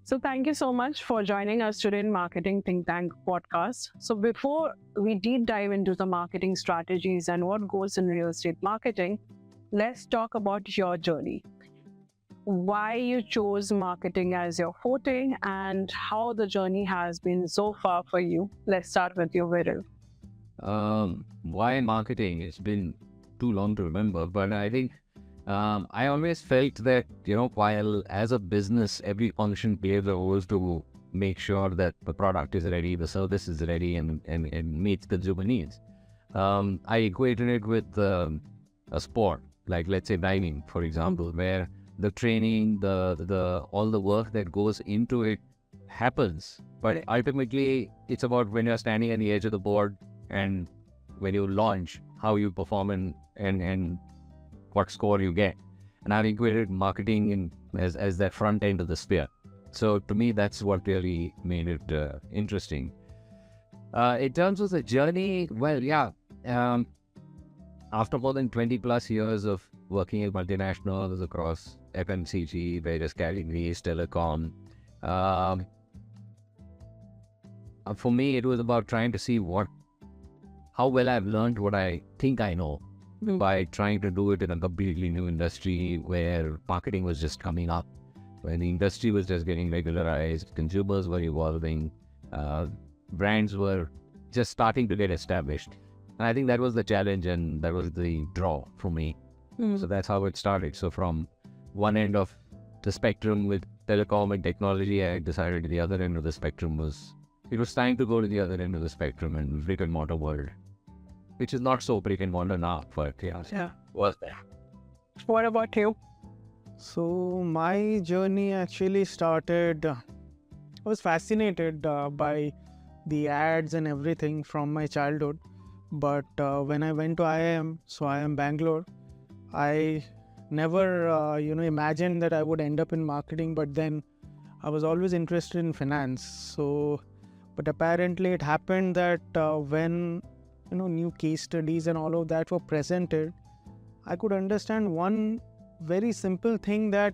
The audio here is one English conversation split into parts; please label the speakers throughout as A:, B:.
A: So thank you so much for joining us today in Marketing Think Tank podcast. So before we deep dive into the marketing strategies and what goes in real estate marketing, let's talk about your journey. Why you chose marketing as your forte and how the journey has been so far for you. Let's start with you, Viral.
B: Why marketing? It's been too long to remember, but I think I always felt that, while as a business, every function plays a role to make sure that the product is ready, the service is ready, and meets consumer needs. I equated it with a sport, like let's say diving, for example, where the training, the all the work that goes into it happens, but ultimately it's about when you're standing at the edge of the board and when you launch, how you perform and what score you get. And I've equated marketing as that front end of the spear. So to me, that's what really made it interesting. In terms of the journey, after more than 20 plus years of working in multinationals across FMCG, various categories, telecom, for me, it was about trying to see how well I've learned what I think I know by trying to do it in a completely new industry where marketing was just coming up, where the industry was just getting regularized, consumers were evolving, brands were just starting to get established. And I think that was the challenge and that was the draw for me. So that's how it started. So from one end of the spectrum with telecom and technology, I decided the other end of the spectrum it was time to go to the other end of the spectrum and brick and mortar world, which is not so brick and mortar now, but was there.
A: What about you?
C: So my journey actually started, I was fascinated by the ads and everything from my childhood. But when I went to IIM, so IIM Bangalore, I never, imagined that I would end up in marketing, but then I was always interested in finance. But apparently it happened that when, new case studies and all of that were presented, I could understand one very simple thing, that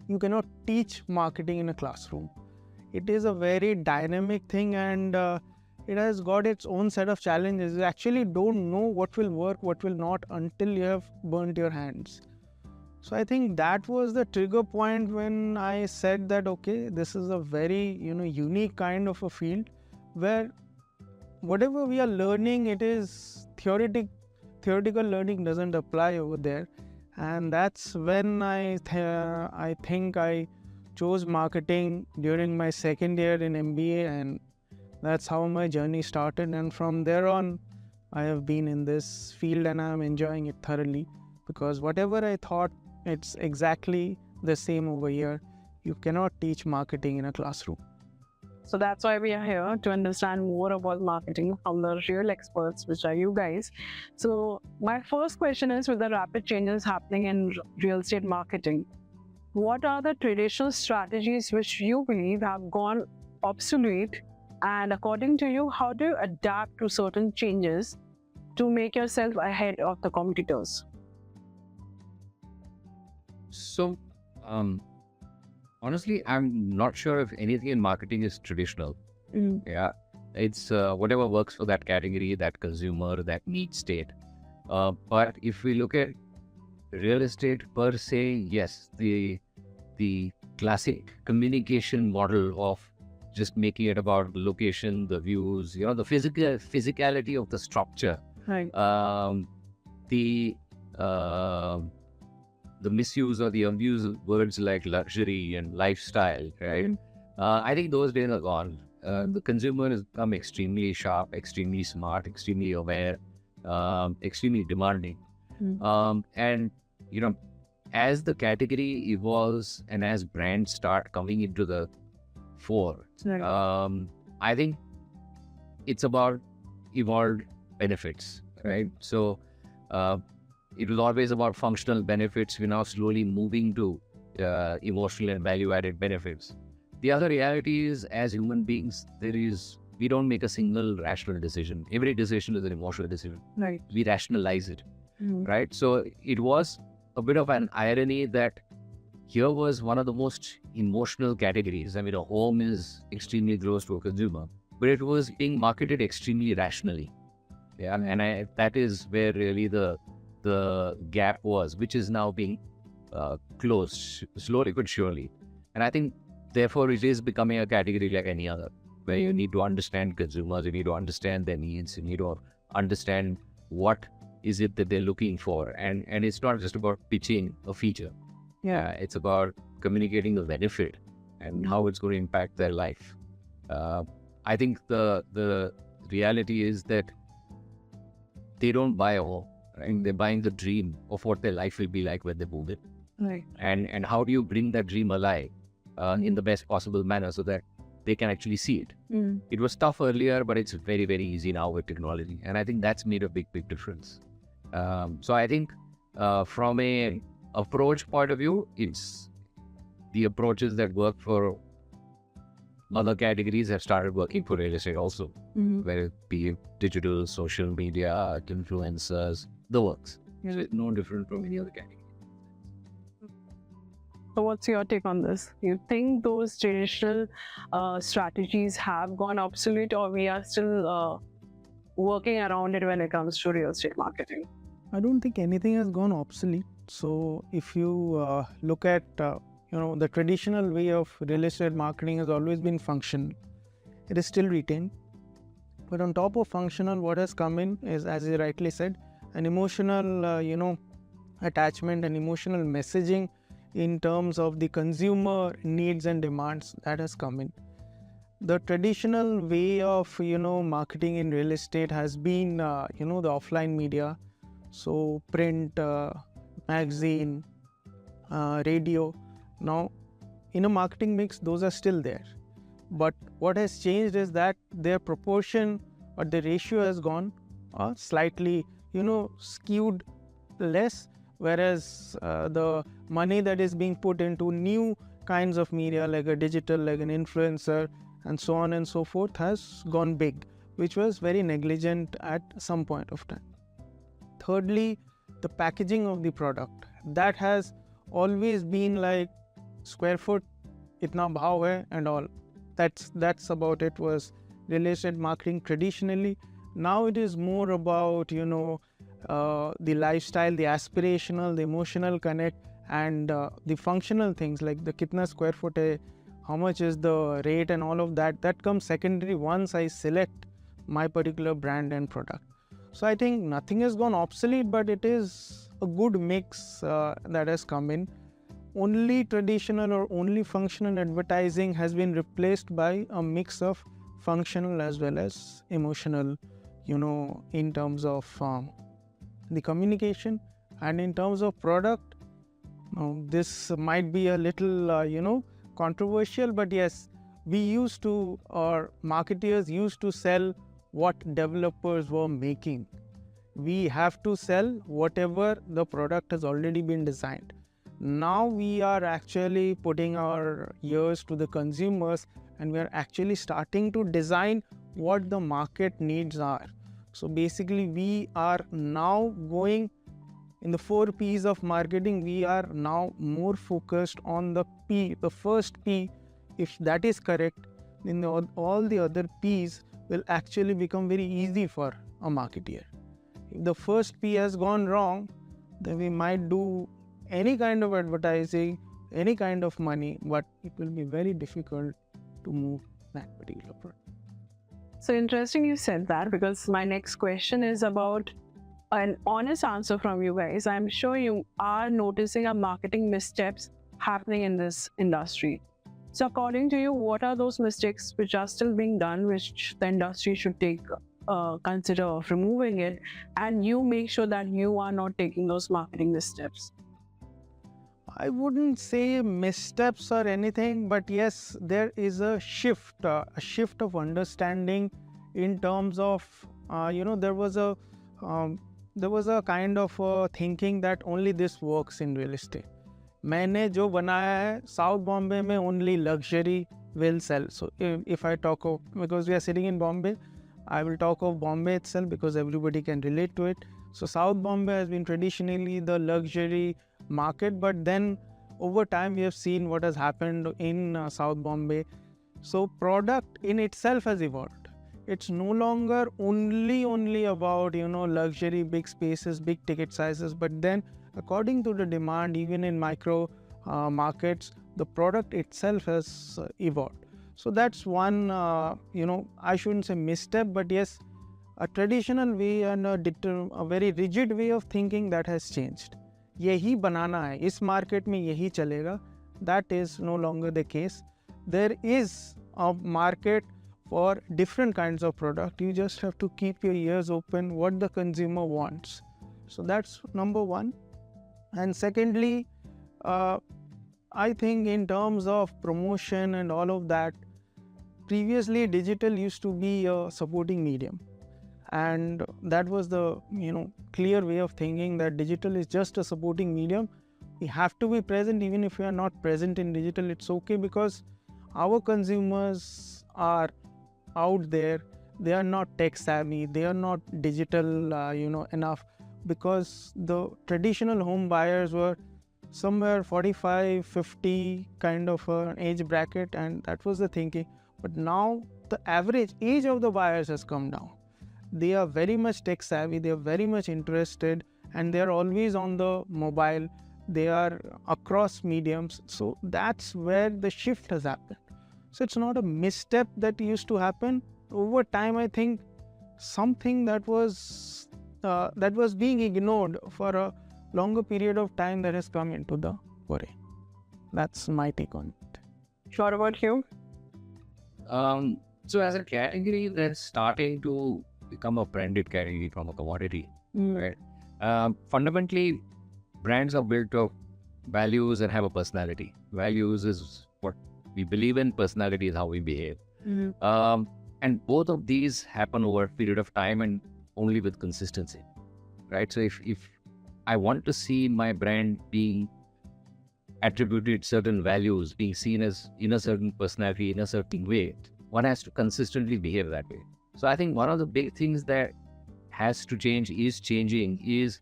C: you cannot teach marketing in a classroom. It is a very dynamic thing and it has got its own set of challenges. You actually don't know what will work, what will not until you have burnt your hands. So I think that was the trigger point when I said that, okay, this is a very, unique kind of a field where whatever we are learning, it is theoretical learning doesn't apply over there. And that's when I think I chose marketing during my second year in MBA, and that's how my journey started. And from there on, I have been in this field and I'm enjoying it thoroughly, because whatever I thought, it's exactly the same over here. You cannot teach marketing in a classroom.
A: So that's why we are here, to understand more about marketing from the real experts, which are you guys. So my first question is, with the rapid changes happening in real estate marketing, what are the traditional strategies which you believe have gone obsolete? And according to you, how do you adapt to certain changes to make yourself ahead of the competitors?
B: So, honestly, I'm not sure if anything in marketing is traditional. Yeah, it's whatever works for that category, that consumer, that need state. But if we look at real estate per se, yes, the classic communication model of just making it about the location, the views, the physicality of the structure,
A: Right.
B: The misuse or the abuse of words like luxury and lifestyle, right? I think those days are gone. The consumer has become extremely sharp, extremely smart, extremely aware, extremely demanding. And, as the category evolves and as brands start coming into the fore,
A: Right.
B: I think it's about evolved benefits, right? So, it was always about functional benefits. We're now slowly moving to emotional and value-added benefits. The other reality is, as human beings, we don't make a single rational decision. Every decision is an emotional decision.
A: Right.
B: We rationalize it, right? So it was a bit of an irony that here was one of the most emotional categories. I mean, a home is extremely close to a consumer, but it was being marketed extremely rationally. Yeah, and that is where really the gap was, which is now being closed slowly but surely. And I think, therefore, it is becoming a category like any other, where you need to understand consumers, you need to understand their needs, you need to understand what is it that they're looking for. And it's not just about pitching a feature. Yeah, it's about communicating the benefit and how it's going to impact their life. I think the reality is that they don't buy a home, right? They're buying the dream of what their life will be like when they move it.
A: Right.
B: And how do you bring that dream alive in the best possible manner so that they can actually see it? It was tough earlier, but it's very, very easy now with technology. And I think that's made a big, big difference. So I think from a approach point of view, it's the approaches that work for other categories have started working for real estate also, whether it be digital, social media, influencers, the works. It's no different from any other category.
A: So what's your take on this? You think those traditional strategies have gone obsolete, or we are still working around it when it comes to real estate marketing?
C: I don't think anything has gone obsolete. So if you look at the traditional way of real estate marketing has always been functional. It is still retained. But on top of functional, what has come in is, as you rightly said, an emotional, attachment and emotional messaging in terms of the consumer needs and demands that has come in. The traditional way of, marketing in real estate has been, the offline media. So print, magazine, radio. Now, in a marketing mix, those are still there. But what has changed is that their proportion or the ratio has gone slightly, skewed less, whereas the money that is being put into new kinds of media like a digital, like an influencer, and so on and so forth has gone big, which was very negligent at some point of time. Thirdly, the packaging of the product, that has always been like square foot, itna bhav hai and all. That's about it was real estate marketing traditionally. Now it is more about, the lifestyle, the aspirational, the emotional connect, and the functional things like the kitna square foot hai, how much is the rate and all of that. That comes secondary once I select my particular brand and product. So I think nothing has gone obsolete, but it is a good mix that has come in. Only traditional or only functional advertising has been replaced by a mix of functional as well as emotional, in terms of the communication and in terms of product. This might be a little, controversial, but yes, we used to, or marketeers used to sell what developers were making. We have to sell whatever the product has already been designed. Now we are actually putting our ears to the consumers and we are actually starting to design what the market needs are. So basically we are now going in the 4 P's of marketing. We are now more focused on the P, the first P. If that is correct, then all the other P's will actually become very easy for a marketeer. If the first P has gone wrong, then we might do any kind of advertising, any kind of money, but it will be very difficult to move that particular product.
A: So interesting you said that, because my next question is about an honest answer from you guys. I'm sure you are noticing a marketing missteps happening in this industry. So according to you, what are those mistakes which are still being done, which the industry should consider of removing it, and you make sure that you are not taking those marketing missteps?
C: I wouldn't say missteps or anything, but yes, there is a shift of understanding in terms of, there was a kind of thinking that only this works in real estate. मैंने जो बनाया है South Bombay में only luxury will sell. So if I talk of, because we are sitting in Bombay, I will talk of Bombay itself because everybody can relate to it. So South Bombay has been traditionally the luxury market, but then over time we have seen what has happened in South Bombay. So product in itself has evolved. It's no longer only about, luxury, big spaces, big ticket sizes, but then according to the demand, even in micro markets, the product itself has evolved. So that's one, I shouldn't say misstep, but yes, a traditional way and a very rigid way of thinking that has changed. यही बनाना है, इस market में यही चलेगा. That is no longer the case. There is a market for different kinds of product. You just have to keep your ears open what the consumer wants. So that's number one. And secondly, I think in terms of promotion and all of that, previously digital used to be a supporting medium. And that was the clear way of thinking, that digital is just a supporting medium. We have to be present. Even if we are not present in digital, it's okay, because our consumers are out there. They are not tech savvy, they are not digital enough, because the traditional home buyers were somewhere 45, 50 kind of an age bracket, and that was the thinking. But now the average age of the buyers has come down. They are very much tech savvy, they are very much interested, and they are always on the mobile. They are across mediums. So that's where the shift has happened. So it's not a misstep that used to happen. Over time, I think something that was being ignored for a longer period of time that has come into the foray. That's my take on it.
A: Sure about you?
B: So as a category that's starting to become a branded category from a commodity, right? Fundamentally, brands are built of values and have a personality. Values is what we believe in, personality is how we behave. And both of these happen over a period of time and only with consistency, right? So if I want to see my brand being attributed certain values, being seen as in a certain personality, in a certain way, one has to consistently behave that way. So I think one of the big things that has to change, is changing, is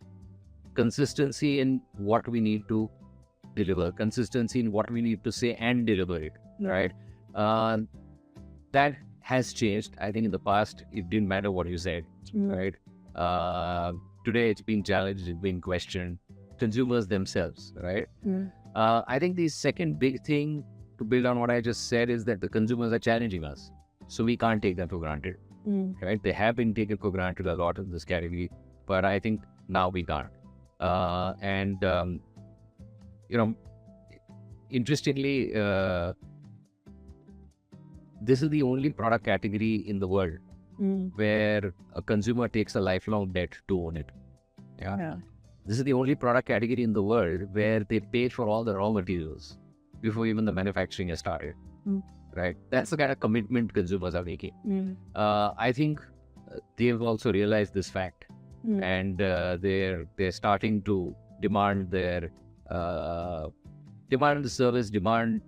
B: consistency in what we need to deliver, consistency in what we need to say and deliver it, right? That has changed. I think in the past, it didn't matter what you said, right? Today, it's being challenged, it's being questioned. Consumers themselves, right? I think the second big thing to build on what I just said is that the consumers are challenging us. So we can't take them for granted, right? They have been taken for granted a lot in this category, but I think now we can't. Interestingly, this is the only product category in the world where a consumer takes a lifelong debt to own it. This is the only product category in the world where they pay for all the raw materials before even the manufacturing has started, right? That's the kind of commitment consumers are making. I think they've also realized this fact, and they're starting to demand their demand the service, demand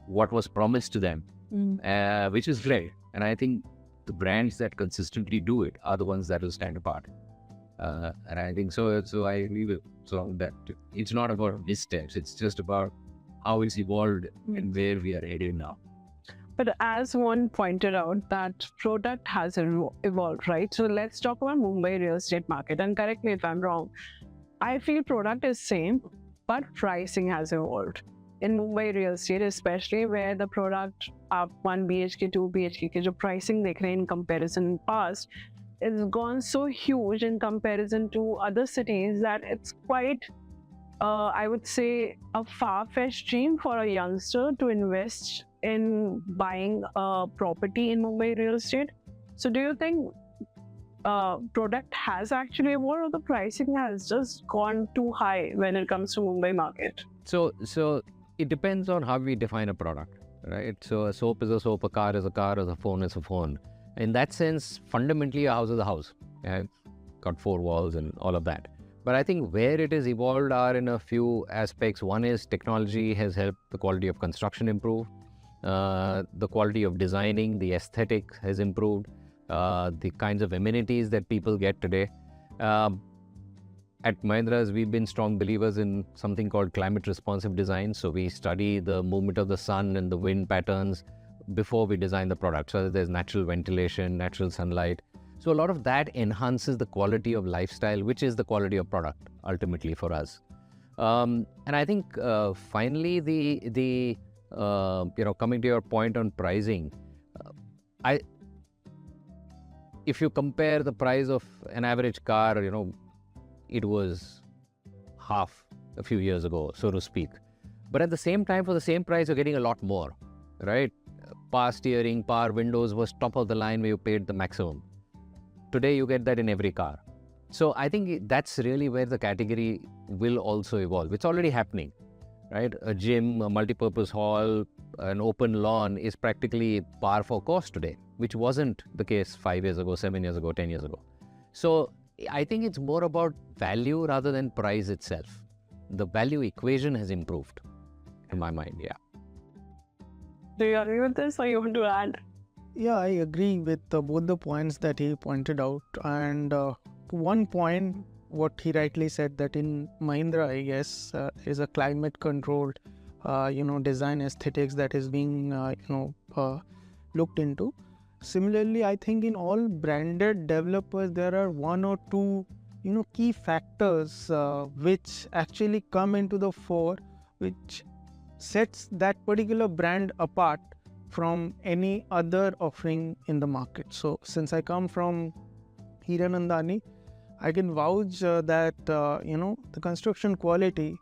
B: what was promised to them, which is great. And I think the brands that consistently do it are the ones that will stand apart. And I think so I agree with that it's not about missteps, it's just about how it's evolved and where we are headed now.
A: But as one pointed out, that product has evolved, right? So let's talk about Mumbai real estate market, and correct me if I'm wrong. I feel product is same, but pricing has evolved. In Mumbai real estate, especially where the product आप 1 BHK, 2 BHK के जो pricing देख रहे हैं in comparison past, it's gone so huge in comparison to other cities that it's quite, I would say, a far-fetched dream for a youngster to invest in buying a property in Mumbai real estate. So do you think product has actually evolved, or the pricing has just gone too high when it comes to Mumbai market?
B: So it depends on how we define a product, right? So a soap is a soap, a car is a car, a phone is a phone. In that sense, fundamentally, a house is a house. It's got 4 walls and all of that. But I think where it has evolved are in a few aspects. One is technology has helped the quality of construction improve. The quality of designing, the aesthetic has improved. The kinds of amenities that people get today. And at Mahindra, we've been strong believers in something called climate responsive design. So we study the movement of the sun and the wind patterns before we design the product, so that there's natural ventilation, natural sunlight. So a lot of that enhances the quality of lifestyle, which is the quality of product ultimately for us. And I think finally, the coming to your point on pricing, if you compare the price of an average car, it was half a few years ago, so to speak. But at the same time, for the same price, you're getting a lot more, right? Power steering, power windows was top of the line where you paid the maximum. Today, you get that in every car. So I think that's really where the category will also evolve. It's already happening, right? A gym, a multi-purpose hall, an open lawn is practically par for course today, which wasn't the case 5 years ago, 7 years ago, 10 years ago. So I think it's more about value rather than price itself. The value equation has improved in my mind, yeah.
A: Do you agree with this, or you want to add?
C: Yeah, I agree with both the points that he pointed out. And one point, what he rightly said, that in Mahindra, I guess, is a climate controlled, design aesthetics that is being, looked into. Similarly, I think in all branded developers, there are one or two, key factors which actually come into the fore, which sets that particular brand apart from any other offering in the market. So since I come from Hiranandani, I can vouch that, the construction quality,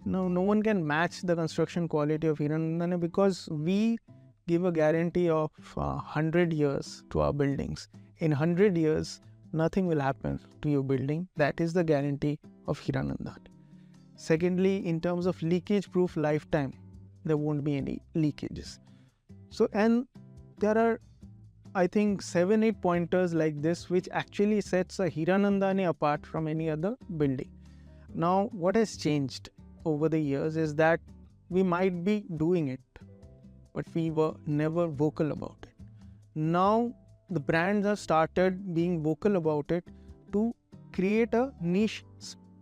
C: no one can match the construction quality of Hiranandani, because we give a guarantee of 100 years to our buildings. In 100 years, nothing will happen to your building. That is the guarantee of Hiranandani. Secondly, in terms of leakage proof lifetime, there won't be any leakages. So, and there are, I think, 7-8 pointers like this, which actually sets a Hiranandani apart from any other building. Now, what has changed over the years is that we might be doing it, but we were never vocal about it. Now, the brands have started being vocal about it to create a niche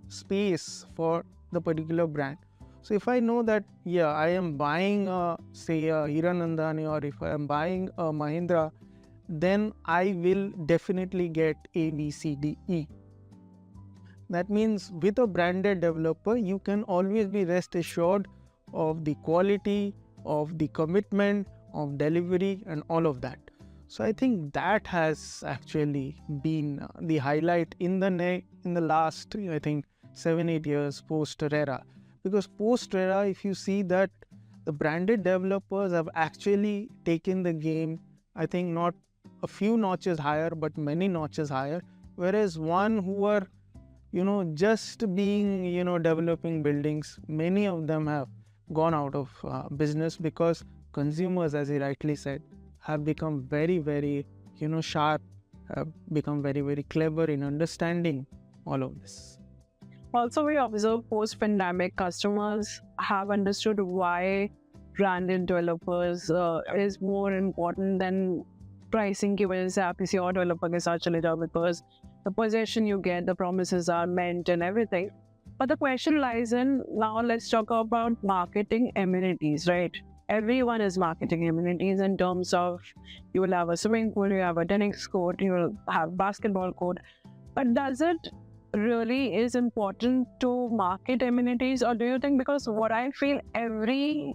C: space for the particular brand. So if I know that, I am buying, say, a Hiranandani, or if I am buying a Mahindra, then I will definitely get A, B, C, D, E. That means with a branded developer, you can always be rest assured of the quality, of the commitment, of delivery, and all of that. So I think that has actually been the highlight in the last, I think, 7-8 years post-RERA. Because post-RERA, if you see that the branded developers have actually taken the game, I think not a few notches higher, but many notches higher. Whereas one who were, just being, developing buildings, many of them have gone out of business, because consumers, as he rightly said, have become very, very, sharp, have become very, very clever in understanding all of this.
A: Also, we observe post-pandemic customers have understood why branded developers is more important than pricing की वजह से आप किसी और developer के साथ चले जाओ, because the possession you get, the promises are meant and everything. But the question lies in, now let's talk about marketing amenities, right? Everyone is marketing amenities in terms of, you will have a swimming pool, you have a tennis court, you will have basketball court. But does it really is important to market amenities, or do you think, because what I feel, every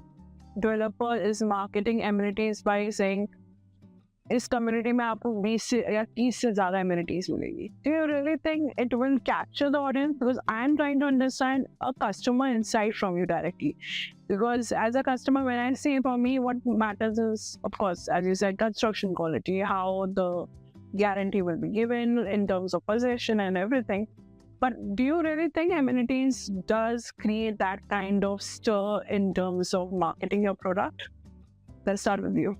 A: developer is marketing amenities by saying इस community में आपको 20 या 30 से ज़्यादा amenities मिलेगी. Do you really think it will capture the audience? Because I am trying to understand a customer insight from you directly. Because as a customer, when I see, for me, what matters is, of course, as you said, construction quality, how the guarantee will be given in terms of possession and everything. But do you really think amenities does create that kind of stir in terms of marketing your product? Let's start with you.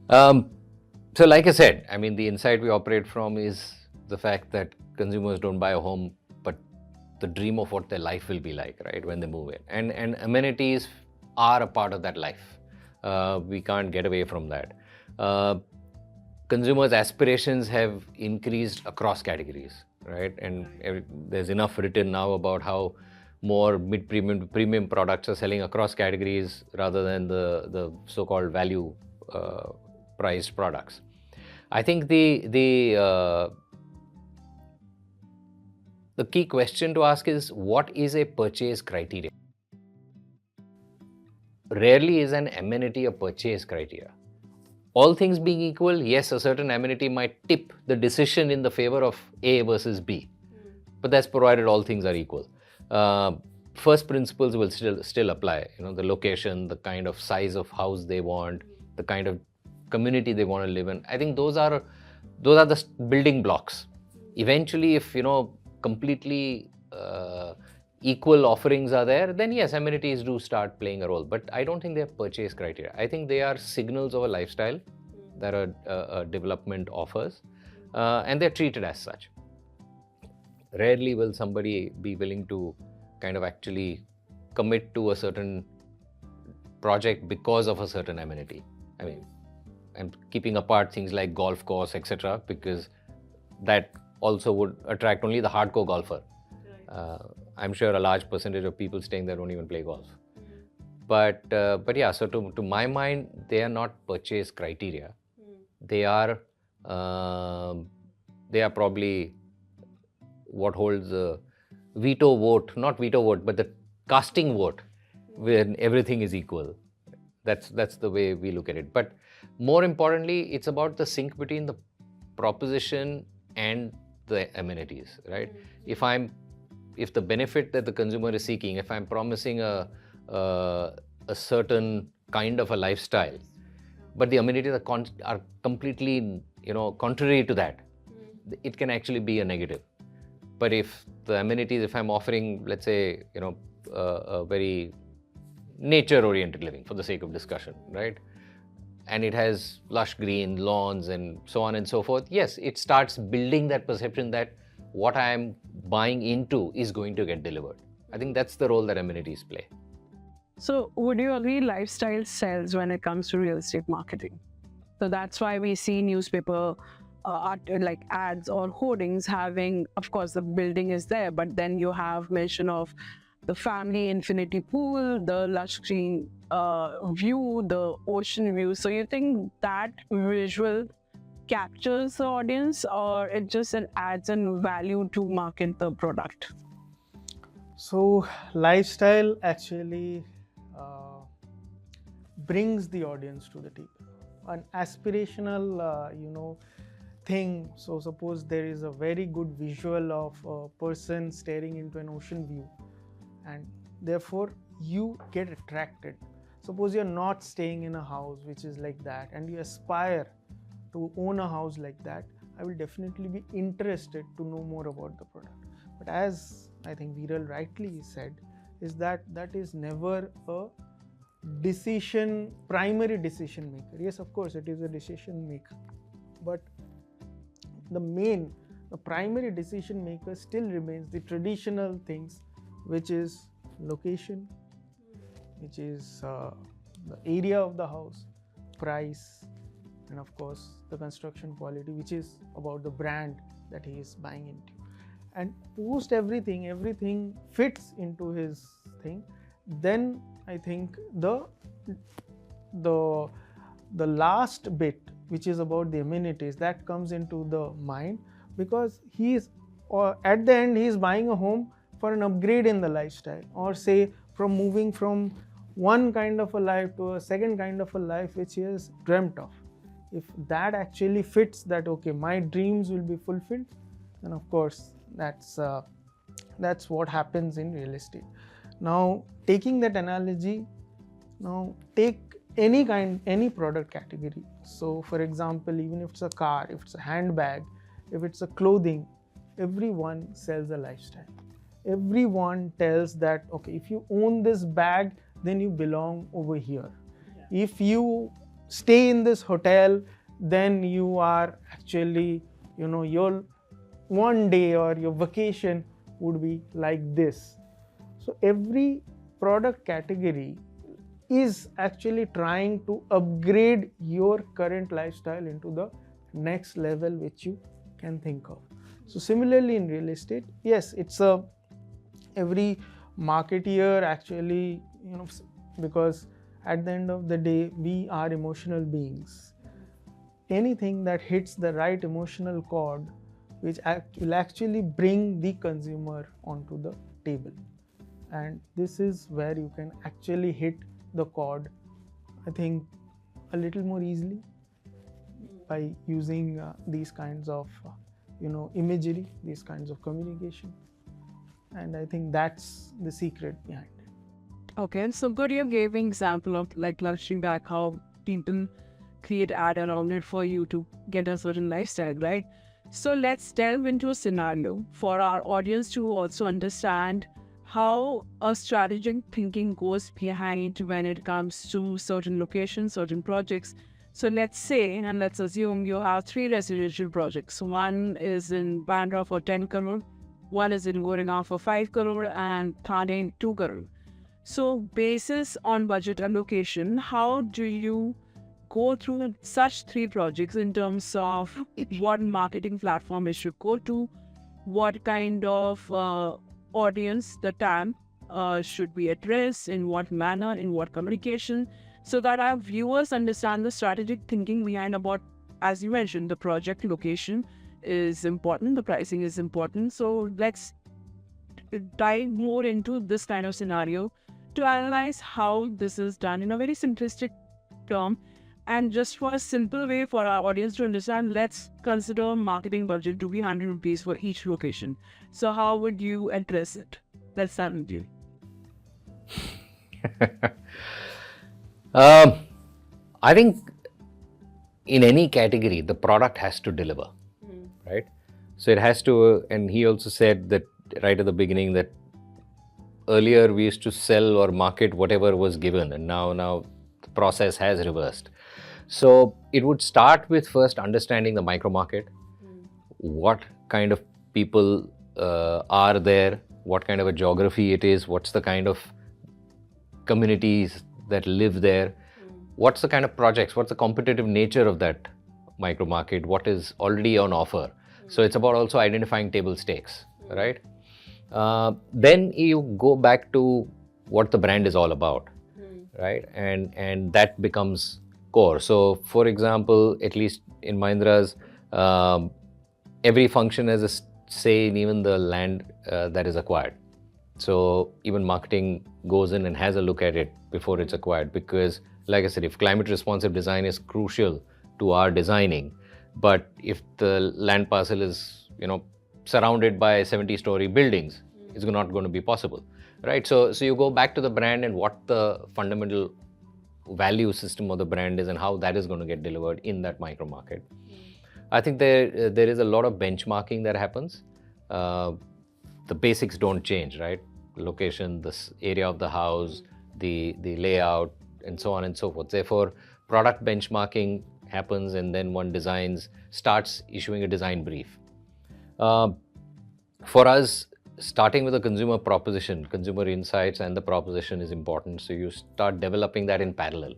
B: So like I said, I mean, the insight we operate from is the fact that consumers don't buy a home, but the dream of what their life will be like, right, when they move in. And amenities are a part of that life. We can't get away from that.
D: consumers' aspirations have increased across categories, right? And there's enough written now about how more mid-premium to premium products are selling across categories rather than the so-called value priced products. I think the key question to ask is, what is a purchase criteria? Rarely is an amenity a purchase criteria. All things being equal, yes, a certain amenity might tip the decision in the favor of A versus B, but that's provided all things are equal. First principles will still apply. The location, the kind of size of house they want, the kind of community they want to live in. I think those are the building blocks. Eventually, if completely equal offerings are there, then yes, amenities do start playing a role. But I don't think they are purchase criteria. I think they are signals of a lifestyle that a development offers, and they're treated as such. Rarely will somebody be willing to kind of actually commit to a certain project because of a certain amenity. I mean, I'm keeping apart things like golf course, etc., because that also would attract only the hardcore golfer. I'm sure a large percentage of people staying there don't even play golf. But yeah, so to my mind, they are not purchase criteria. They are probably what holds a veto vote, not veto vote, but the casting vote when everything is equal. That's the way we look at it. But more importantly, it's about the sync between the proposition and the amenities, right? If the benefit that the consumer is seeking, if I'm promising a certain kind of a lifestyle, but the amenities are completely, contrary to that, it can actually be a negative. But if the amenities, if I'm offering, let's say, a very nature-oriented living for the sake of discussion, right? And it has lush green lawns and so on and so forth, yes, it starts building that perception that what I am buying into is going to get delivered. I think that's the role that amenities play.
A: So would you agree lifestyle sells when it comes to real estate marketing? So that's why we see newspaper like ads or hoardings having, of course, the building is there, but then you have mention of the family infinity pool, the lush green view, the ocean view. So you think that visual captures the audience, or it just adds in value to market the product?
C: So lifestyle actually brings the audience to the table. An aspirational, thing. So suppose there is a very good visual of a person staring into an ocean view, and therefore you get attracted. Suppose you're not staying in a house which is like that and you aspire to own a house like that, I will definitely be interested to know more about the product. But as I think Viral rightly said, is that is never a primary decision maker. Yes, of course it is a decision maker, but the primary decision maker still remains the traditional things, which is location, which is the area of the house, price, and of course the construction quality, which is about the brand that he is buying into. And post everything fits into his thing, then I think the last bit, which is about the amenities, that comes into the mind, because at the end he is buying a home for an upgrade in the lifestyle, or say from moving from one kind of a life to a second kind of a life which he has dreamt of. If that actually fits that, okay, my dreams will be fulfilled, then of course that's what happens in real estate. Now, taking that analogy, now take any product category. So for example, even if it's a car, if it's a handbag, if it's a clothing, everyone sells a lifestyle. Everyone tells that, okay, if you own this bag, then you belong over here. Yeah. If you stay in this hotel, then you are actually, your one day or your vacation would be like this. So every product category is actually trying to upgrade your current lifestyle into the next level which you can think of. So similarly in real estate, yes, it's every marketeer actually, because at the end of the day, we are emotional beings. Anything that hits the right emotional chord, which will actually bring the consumer onto the table. And this is where you can actually hit the chord, I think, a little more easily by using these kinds of imagery, these kinds of communication. And I think that's the secret behind it.
A: Okay, and so good you gave an example of like luxury back, how people create ad around it for you to get a certain lifestyle, right? So let's delve into a scenario for our audience to also understand how a strategic thinking goes behind when it comes to certain locations, certain projects. So let's say, and let's assume you have 3 residential projects. One is in Bandra for 10 crore, one is in Goregaon for 5 crore, and Thane 2 crore. So basis on budget allocation, how do you go through such 3 projects in terms of what marketing platform it should go to, what kind of audience, the TAM should be addressed, in what manner, in what communication, so that our viewers understand the strategic thinking behind about, as you mentioned, the project location is important, the pricing is important. So let's dive more into this kind of scenario to analyze how this is done in a very simplistic term. And just for a simple way for our audience to understand, let's consider marketing budget to be 100 rupees for each location. So how would you address it? Let's start with you.
D: I think in any category, the product has to deliver, right? So it has to, and he also said that right at the beginning that earlier we used to sell or market whatever was given, and now the process has reversed. So it would start with first understanding the micro market, what kind of people are there, what kind of a geography it is, what's the kind of communities that live there, what's the kind of projects, what's the competitive nature of that micro market, what is already on offer. So it's about also identifying table stakes, right? Then you go back to what the brand is all about, right? And that becomes core. So for example, at least in Mahindra's, every function has a say in even the land that is acquired. So even marketing goes in and has a look at it before it's acquired, because like I said, if climate responsive design is crucial to our designing, but if the land parcel is, surrounded by 70-story buildings, it's not going to be possible, right? So you go back to the brand and what the fundamental value system of the brand is and how that is going to get delivered in that micro market. I think there is a lot of benchmarking that happens. The basics don't change, right? Location, the area of the house, the layout, and so on and so forth. Therefore, product benchmarking happens, and then one starts issuing a design brief. For us, starting with a consumer proposition, consumer insights and the proposition is important. So you start developing that in parallel,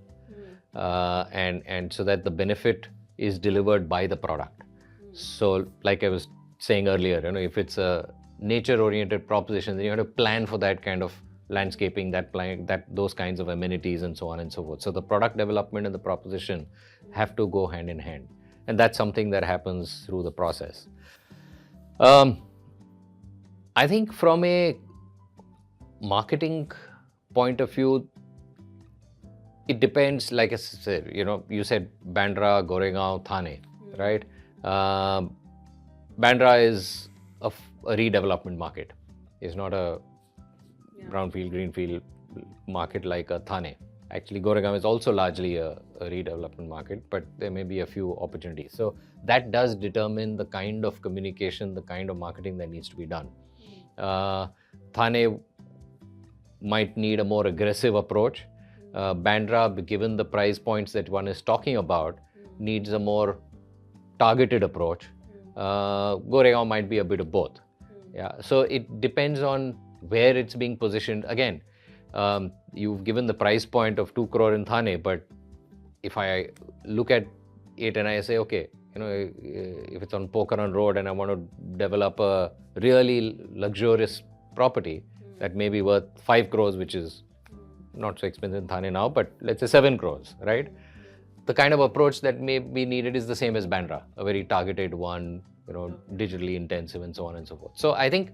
D: and so that the benefit is delivered by the product. So like I was saying earlier, if it's a nature-oriented proposition, then you have to plan for that kind of landscaping, those kinds of amenities and so on and so forth. So the product development and the proposition have to go hand in hand, and that's something that happens through the process. I think from a marketing point of view, it depends. Like I said, you said Bandra, Goregaon, Thane, right? Bandra is a redevelopment market. It's not a brownfield, greenfield market like a Thane. Actually, Goregaon is also largely a redevelopment market, but there may be a few opportunities. So that does determine the kind of communication, the kind of marketing that needs to be done. Thane might need a more aggressive approach. Bandra, given the price points that one is talking about, needs a more targeted approach. Goregaon might be a bit of both. Yeah. So it depends on where it's being positioned. Again, you've given the price point of 2 crore in Thane, but if I look at it and I say, okay, if it's on Pokhran Road and I want to develop a really luxurious property that may be worth 5 crores, which is not so expensive in Thane now, but let's say 7 crores, right? The kind of approach that may be needed is the same as Bandra, a very targeted one, digitally intensive and so on and so forth. So I think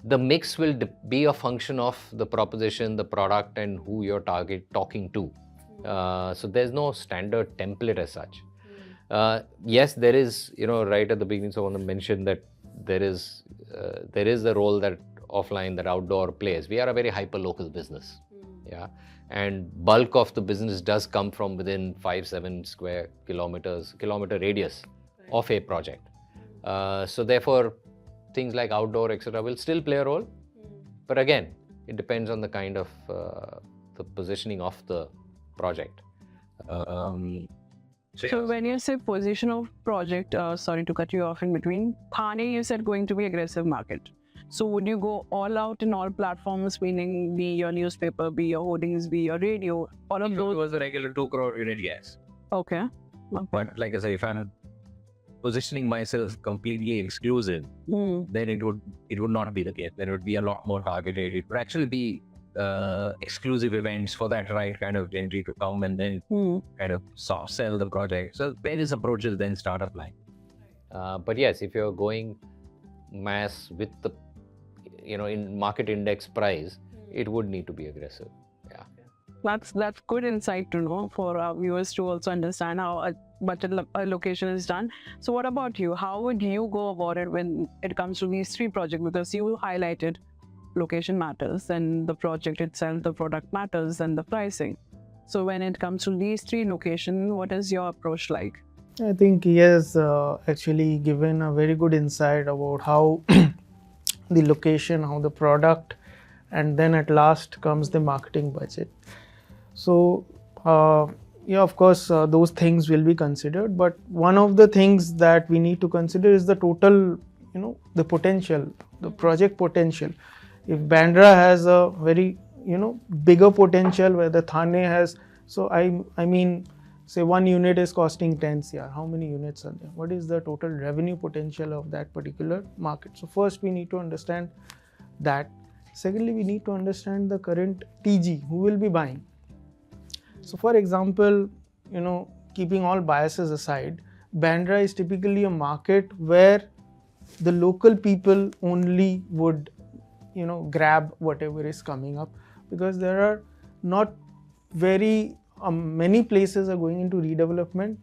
D: the mix will be a function of the proposition, the product, and who you're talking to. So there's no standard template as such. Yes, there is, right at the beginning, someone mentioned that there is the role that offline, that outdoor plays. We are a very hyper-local business. Yeah. And bulk of the business does come from within 5-7 square kilometer radius of a project. So therefore, things like outdoor, etc. will still play a role. But again, it depends on the kind of the positioning of the project.
A: So when you say position of project, sorry to cut you off in between, Thane you said going to be aggressive market. So would you go all out in all platforms, meaning be your newspaper, be your hoardings, be your radio, all of those?
B: It was a regular 2 crore unit, yes.
A: Okay.
B: But like I say, if I'm positioning myself completely exclusive, then it would not be the case. Then it would be a lot more targeted. It would actually be exclusive events for that right kind of entry to come and then kind of soft sell the project. So various approaches then start applying.
D: But yes, if you're going mass with the in market index price, it would need to be aggressive. Yeah.
A: That's good insight to know for our viewers to also understand how a budget allocation is done. So what about you? How would you go about it when it comes to these 3 projects? Because you highlighted location matters and the project itself, the product matters and the pricing. So when it comes to these 3 locations, what is your approach like?
C: I think he has actually given a very good insight about how the location, how the product, and then at last comes the marketing budget. So yeah, of course, those things will be considered, but one of the things that we need to consider is the total, the potential, the project potential. If Bandra has a very, bigger potential where the Thane has, so I mean, say 1 unit is costing 10 CR. How many units are there? What is the total revenue potential of that particular market? So first we need to understand that. Secondly, we need to understand the current TG, who will be buying. So for example, keeping all biases aside, Bandra is typically a market where the local people only would, grab whatever is coming up, because there are not very many places are going into redevelopment.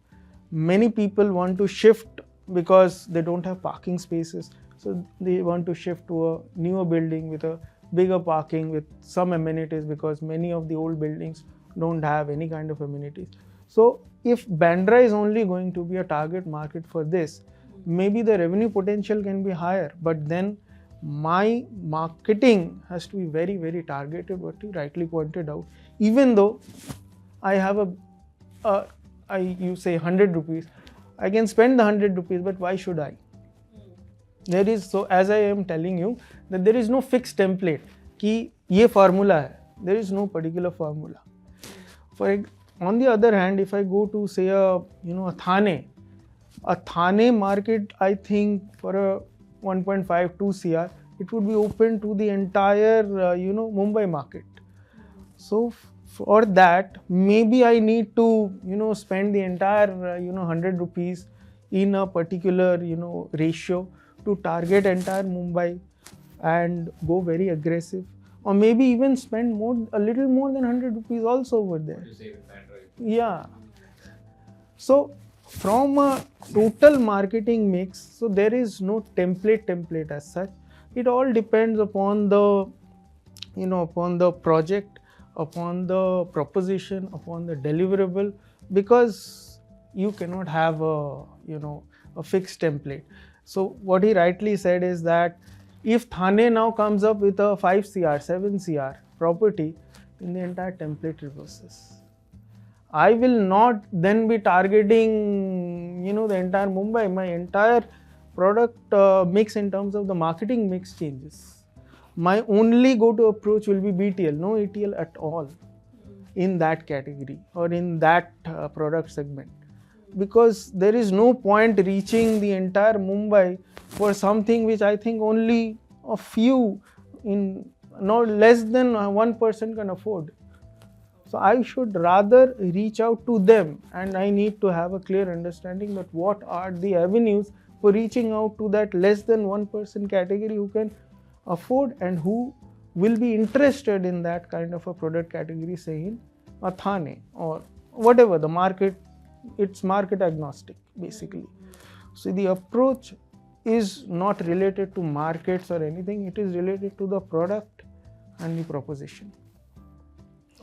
C: Many people want to shift because they don't have parking spaces. So they want to shift to a newer building with a bigger parking with some amenities, because many of the old buildings don't have any kind of amenities. So if Bandra is only going to be a target market for this, maybe the revenue potential can be higher, but then my marketing has to be very, very targeted, what you rightly pointed out. Even though I have you say 100 rupees, I can spend the 100 rupees, but why should I? There is, so as I am telling you, that there is no fixed template, ki ye formula hai. There is no particular formula. On the other hand, if I go to say a Thane market, I think for a 1.5-2 CR, it would be open to the entire, Mumbai market. So for that, maybe I need to, spend the entire, 100 rupees in a particular, ratio to target entire Mumbai and go very aggressive. Or maybe even spend a little more than 100 rupees also over there. Yeah. So from a total marketing mix, so there is no template as such. It all depends upon the, upon the project, upon the proposition, upon the deliverable, because you cannot have a fixed template. So what he rightly said is that if Thane now comes up with a 5 CR, 7 CR property, then the entire template reverses. I will not then be targeting, the entire Mumbai. My entire product mix in terms of the marketing mix changes. My only go-to approach will be BTL, no ETL at all in that category or in that product segment. because there is no point reaching the entire Mumbai for something which I think only a few, in not less than 1% can afford. So I should rather reach out to them, and I need to have a clear understanding that what are the avenues for reaching out to that less than 1% category who can afford and who will be interested in that kind of a product category, say in a Thane or whatever the market. It's market agnostic basically. So the approach is not related to markets or anything, it is related to the product and the proposition.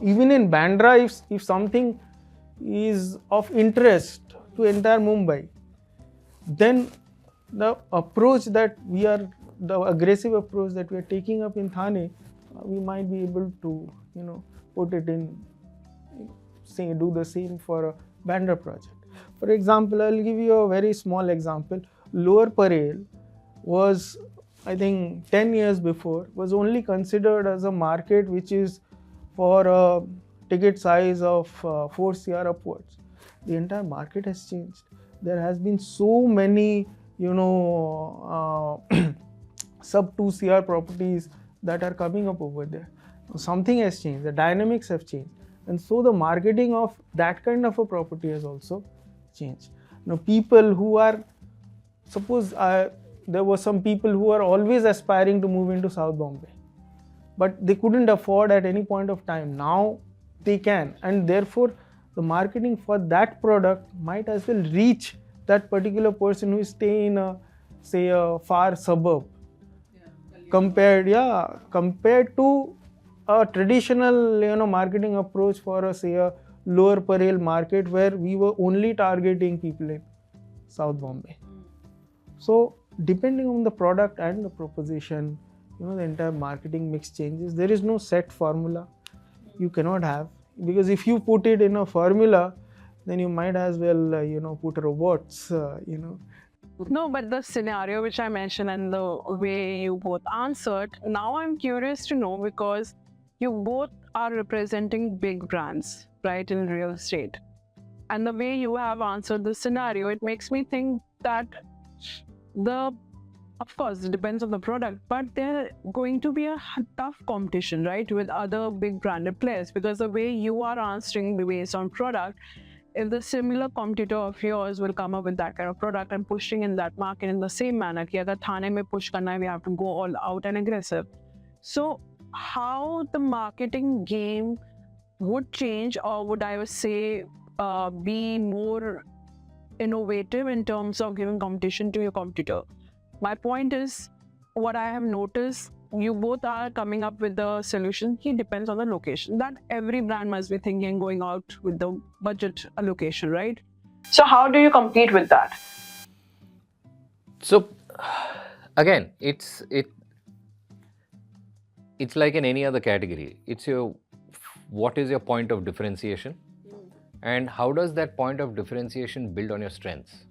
C: Even in Bandra, if something is of interest to entire Mumbai, then the approach that we are, the aggressive approach that we are taking up in Thane, we might be able to, put it in, say, do the same for a Bandra project. For example, I'll give you a very small example. Lower Parel was, I think 10 years before, was only considered as a market which is for a ticket size of 4 CR upwards. The entire market has changed. There has been so many, sub 2 CR properties that are coming up over there. Something has changed, the dynamics have changed. And so the marketing of that kind of a property has also changed. Now people who are, suppose there were some people who are always aspiring to move into South Bombay, but they couldn't afford at any point of time. Now they can, and therefore the marketing for that product might as well reach that particular person who is staying in a, say, a far suburb, compared to a traditional marketing approach for a, say, a Lower Parel market where we were only targeting people in South Bombay. So depending on the product and the proposition, the entire marketing mix changes. There is no set formula you cannot have, because if you put it in a formula, then you might as well put robots.
A: No, but the scenario which I mentioned and the way you both answered, now I'm curious to know, because you both are representing big brands, right, in real estate. And the way you have answered the scenario, it makes me think that of course, it depends on the product, but there's going to be a tough competition, right, with other big branded players, because the way you are answering based on product, if the similar competitor of yours will come up with that kind of product and pushing in that market in the same manner, कि अगर थाने में push करना है, we have to go all out and aggressive. So how the marketing game would change, or would I say be more innovative in terms of giving competition to your competitor? My point is, what I have noticed, you both are coming up with the solution. It depends on the location. That every brand must be thinking, going out with the budget allocation, right? So how do you compete with that?
D: So again, it's like in any other category. It's what is your point of differentiation, and how does that point of differentiation build on your strengths?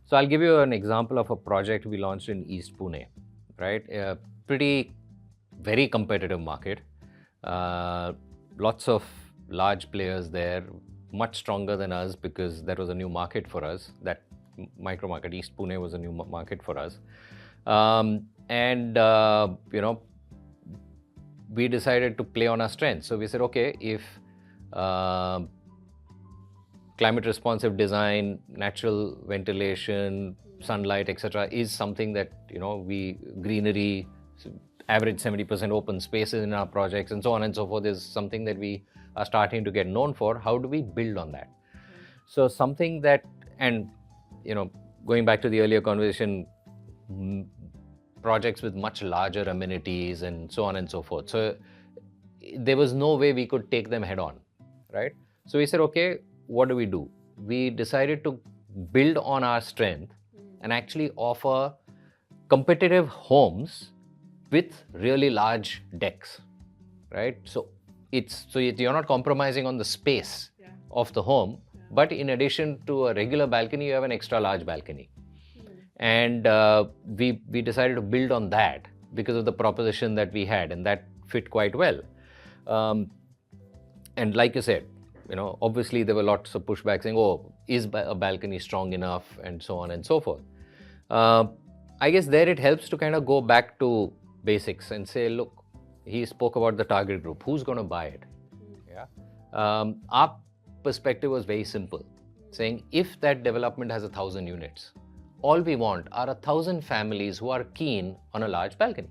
D: So I'll give you an example of a project we launched in East Pune, right? A very competitive market. Lots of large players there, much stronger than us, because that was a new market for us. That micro market, East Pune, was a new market for us. We decided to play on our strengths. So we said, okay, if climate responsive design, natural ventilation, sunlight, etc., is something that, greenery, average 70% open spaces in our projects, and so on and so forth, is something that we are starting to get known for. How do we build on that? So something that, and going back to the earlier conversation, projects with much larger amenities and so on and so forth. So there was no way we could take them head on, right? So we said, okay, what do? We decided to build on our strength and actually offer competitive homes with really large decks, right? So you're not compromising on the space of the home, but in addition to a regular balcony, you have an extra large balcony. And we decided to build on that because of the proposition that we had, and that fit quite well. And like you said, obviously there were lots of pushback saying, oh, is a balcony strong enough, and so on and so forth. I guess there it helps to kind of go back to basics and say, look, he spoke about the target group. Who's going to buy it? Yeah. Our perspective was very simple, saying if that development has 1,000 units, all we want are 1,000 families who are keen on a large balcony.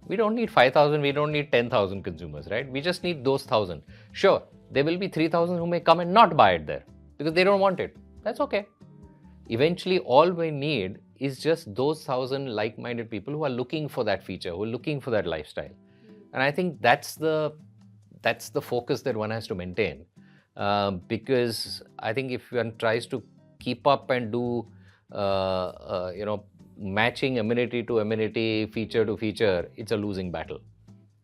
D: We don't need 5,000, we don't need 10,000 consumers, right? We just need those 1,000. Sure, there will be 3,000 who may come and not buy it there because they don't want it. That's okay. Eventually, all we need is just those 1,000 like-minded people who are looking for that feature, who are looking for that lifestyle. And I think that's the focus that one has to maintain. Because I think if one tries to keep up and do, matching amenity to amenity, feature to feature, it's a losing battle.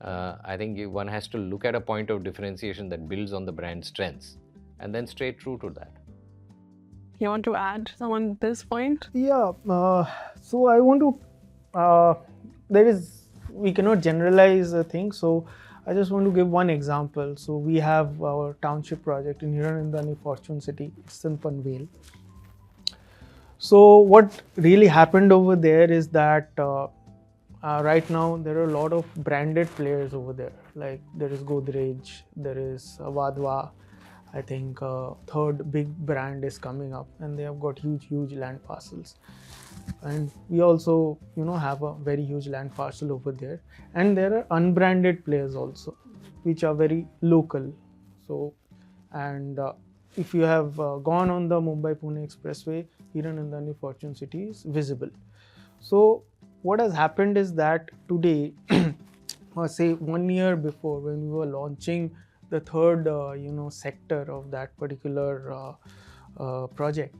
D: I think one has to look at a point of differentiation that builds on the brand strengths and then stay true to that.
A: You want to add on this point?
C: Yeah, so I want to, we cannot generalize a thing, so I just want to give one example. So we have our township project in Hiranandani, Fortune City, it's in Panvel. So what really happened over there is that right now there are a lot of branded players over there. Like there is Godrej, there is Vadwa. I think third big brand is coming up, and they have got huge land parcels. And we also, have a very huge land parcel over there. And there are unbranded players also, which are very local. So, and if you have gone on the Mumbai-Pune Expressway, Hiranandani Fortune City is visible. So what has happened is that today, or say 1 year before, when we were launching the third, sector of that particular project.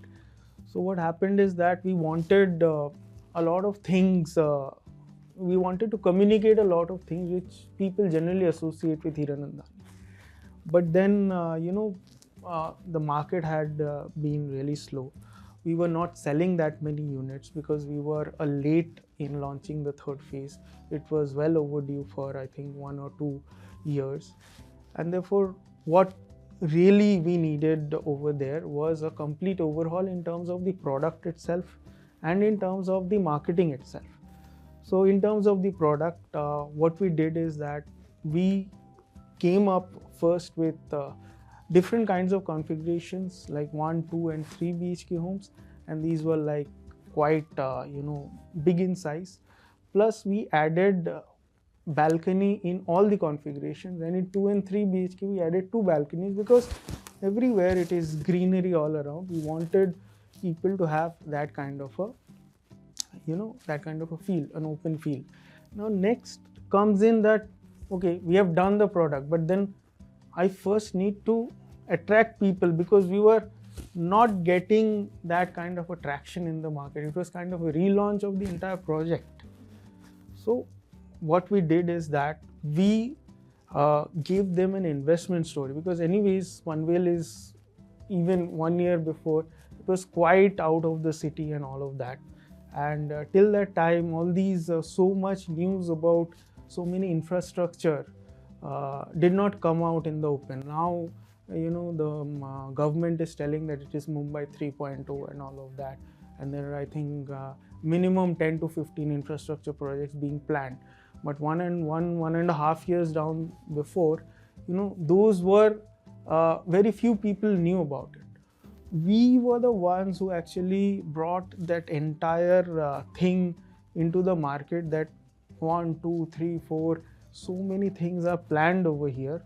C: So what happened is that we wanted a lot of things. We wanted to communicate a lot of things which people generally associate with Hiranandani. But then, the market had been really slow. We were not selling that many units because we were late in launching the third phase. It was well overdue for, I think, 1 or 2 years. And therefore, what really we needed over there was a complete overhaul in terms of the product itself and in terms of the marketing itself. So in terms of the product, what we did is that we came up first with different kinds of configurations like 1, 2 and 3 BHK homes, and these were like quite big in size. Plus we added balcony in all the configurations, and in 2 and 3 BHK we added 2 balconies because everywhere it is greenery all around. We wanted people to have that kind of a feel, an open feel. Now next comes in that, okay, we have done the product, but then I first need to attract people because we were not getting that kind of attraction in the market. It was kind of a relaunch of the entire project. So what we did is that we gave them an investment story, because anyways Panvel is, even 1 year before, it was quite out of the city and all of that. And till that time, all these so much news about so many infrastructure did not come out in the open. Now, the government is telling that it is Mumbai 3.0 and all of that. And there are, I think, minimum 10 to 15 infrastructure projects being planned. But 1.5 years down before, those were very few people knew about it. We were the ones who actually brought that entire thing into the market, that 1, 2, 3, 4, so many things are planned over here.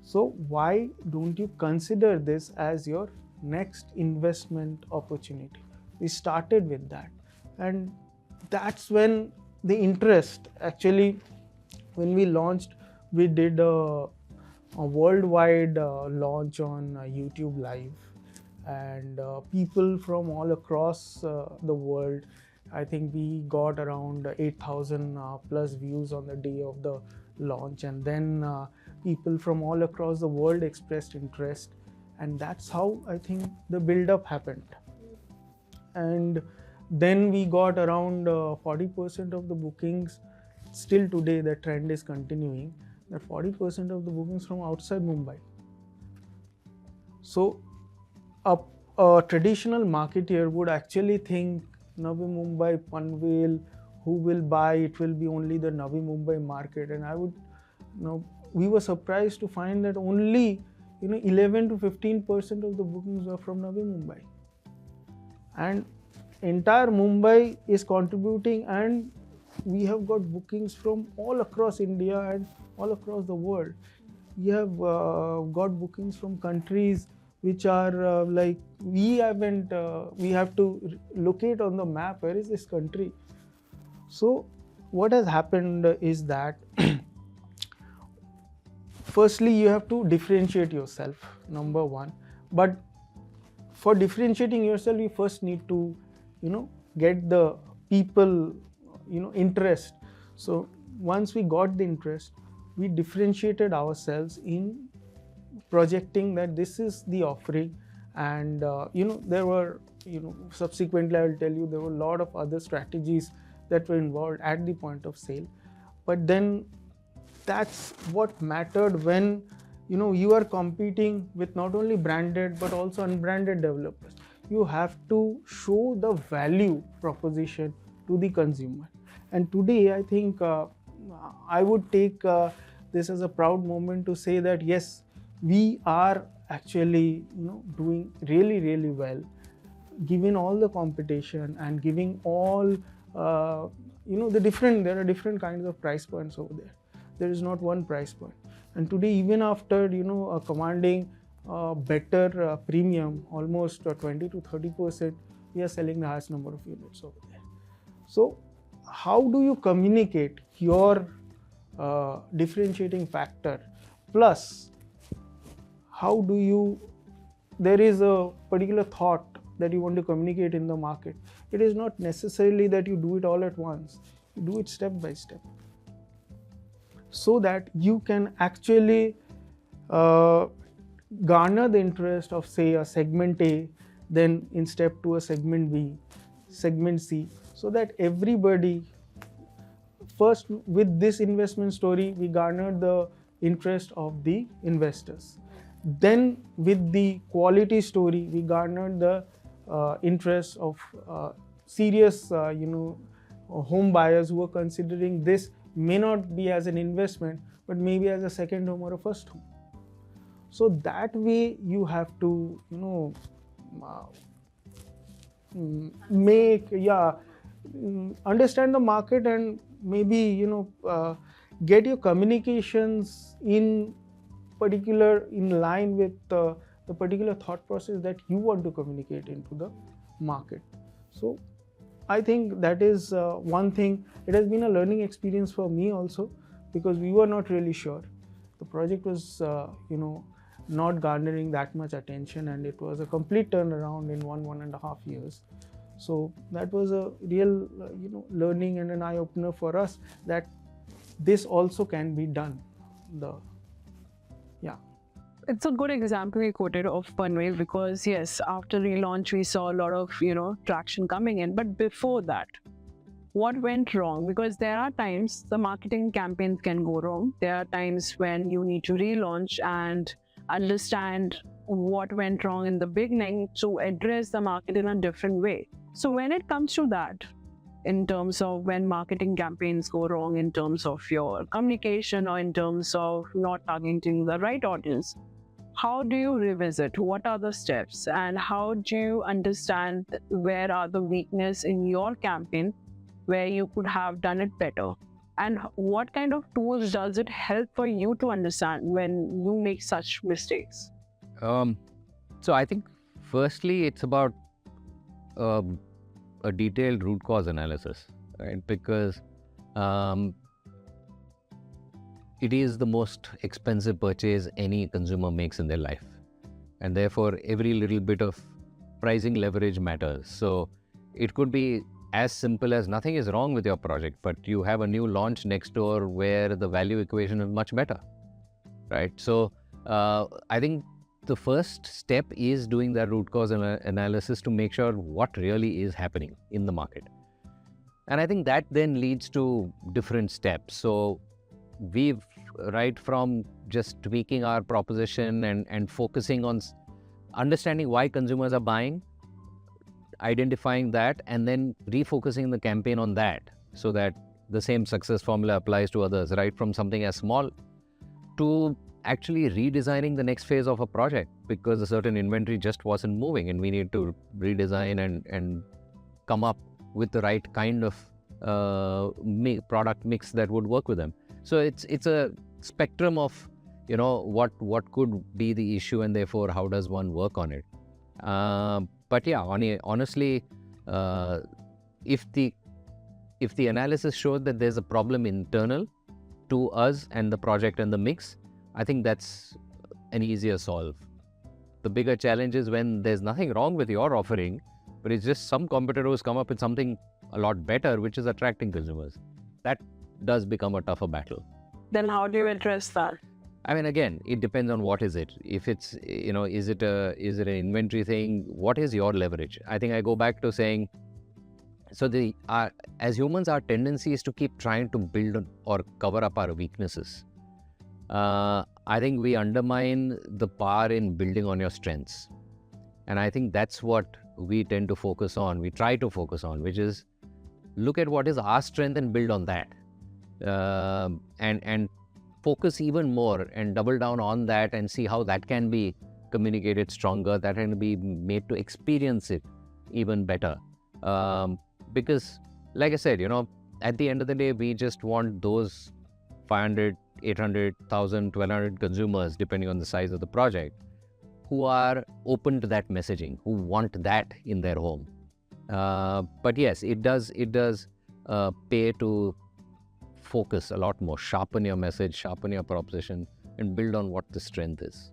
C: So why don't you consider this as your next investment opportunity? We started with that, and that's when the interest, actually, when we launched, we did a worldwide launch on YouTube Live, and people from all across the world, I think we got around 8,000 plus views on the day of the launch, and then people from all across the world expressed interest, and that's how I think the build-up happened. And then we got around 40% of the bookings. Still today the trend is continuing, that 40% of the bookings from outside Mumbai. So a traditional marketer would actually think Navi Mumbai, Panvel, who will buy, it will be only the Navi Mumbai market. And I would, we were surprised to find that only 11 to 15% of the bookings are from Navi Mumbai. And entire Mumbai is contributing, and we have got bookings from all across India and all across the world. We have got bookings from countries which are like we have to locate on the map where is this country. So what has happened is that firstly you have to differentiate yourself, number one. But for differentiating yourself, you first need to get the people interest. So once we got the interest, we differentiated ourselves in projecting that this is the offering. And there were subsequently I will tell you there were a lot of other strategies that were involved at the point of sale. But then that's what mattered when you are competing with not only branded but also unbranded developers. You have to show the value proposition to the consumer. And today I think I would take this as a proud moment to say that yes, we are actually doing really, really well, given all the competition and giving all there are different kinds of price points over there. There is not one price point. And today, even after commanding better premium, almost 20 to 30%, we are selling the highest number of units over there. So how do you communicate your differentiating factor? Plus, how do you, there is a particular thought that you want to communicate in the market. It is not necessarily that you do it all at once. You do it step by step, so that you can actually garner the interest of, say, a segment A, then in step 2 a segment B, segment C, so that everybody, first with this investment story, we garnered the interest of the investors. Then with the quality story, we garnered the interest of serious home buyers who are considering this may not be as an investment but maybe as a second home or a first home. So that way you have to understand the market and maybe get your communications in line with the particular thought process that you want to communicate into the market. So I think that is one thing. It has been a learning experience for me also, because we were not really sure. The project was not garnering that much attention, and it was a complete turnaround in 1.5 years. So that was a real learning and an eye-opener for us, that this also can be done.
A: It's a good example you quoted of Panvel, because yes, after relaunch we saw a lot of traction coming in. But before that, what went wrong? Because there are times the marketing campaigns can go wrong. There are times when you need to relaunch and understand what went wrong in the beginning to address the market in a different way. So when it comes to that, in terms of when marketing campaigns go wrong, in terms of your communication or in terms of not targeting the right audience, how do you revisit? What are the steps? And how do you understand where are the weaknesses in your campaign where you could have done it better? And what kind of tools does it help for you to understand when you make such mistakes?
B: So I think firstly it's about a detailed root cause analysis, right? Because it is the most expensive purchase any consumer makes in their life, and therefore every little bit of pricing leverage matters. So it could be as simple as nothing is wrong with your project, but you have a new launch next door where the value equation is much better, right? So I think the first step is doing that root cause analysis to make sure what really is happening in the market. And I think that then leads to different steps. So we've, right from just tweaking our proposition and focusing on understanding why consumers are buying, identifying that, and then refocusing the campaign on that, so that the same success formula applies to others, right from something as small to actually redesigning the next phase of a project because a certain inventory just wasn't moving and we need to redesign and come up with the right kind of product mix that would work with them. So it's a spectrum of, you know, what could be the issue and therefore how does one work on it. But yeah, honestly, if the analysis showed that there's a problem internal to us and the project and the mix, I think that's an easier solve. The bigger challenge is when there's nothing wrong with your offering, but it's just some competitor who's come up with something a lot better, which is attracting consumers. That does become a tougher battle.
A: Then how do you address that?
B: I mean, again, it depends on what is it. If it's, you know, is it an inventory thing? What is your leverage? I think I go back to saying, so as humans, our tendency is to keep trying to build or cover up our weaknesses. I think we undermine the power in building on your strengths. And I think that's what we tend to focus on. We try to focus on, which is look at what is our strength and build on that. And focus even more and double down on that and see how that can be communicated stronger, that can be made to experience it even better. Because like I said, you know, at the end of the day, we just want those 500, 800, 1,000, 1,200 consumers, depending on the size of the project, who are open to that messaging, who want that in their home. But yes, it does pay to focus a lot more, sharpen your message, sharpen your proposition, and build on what the strength is.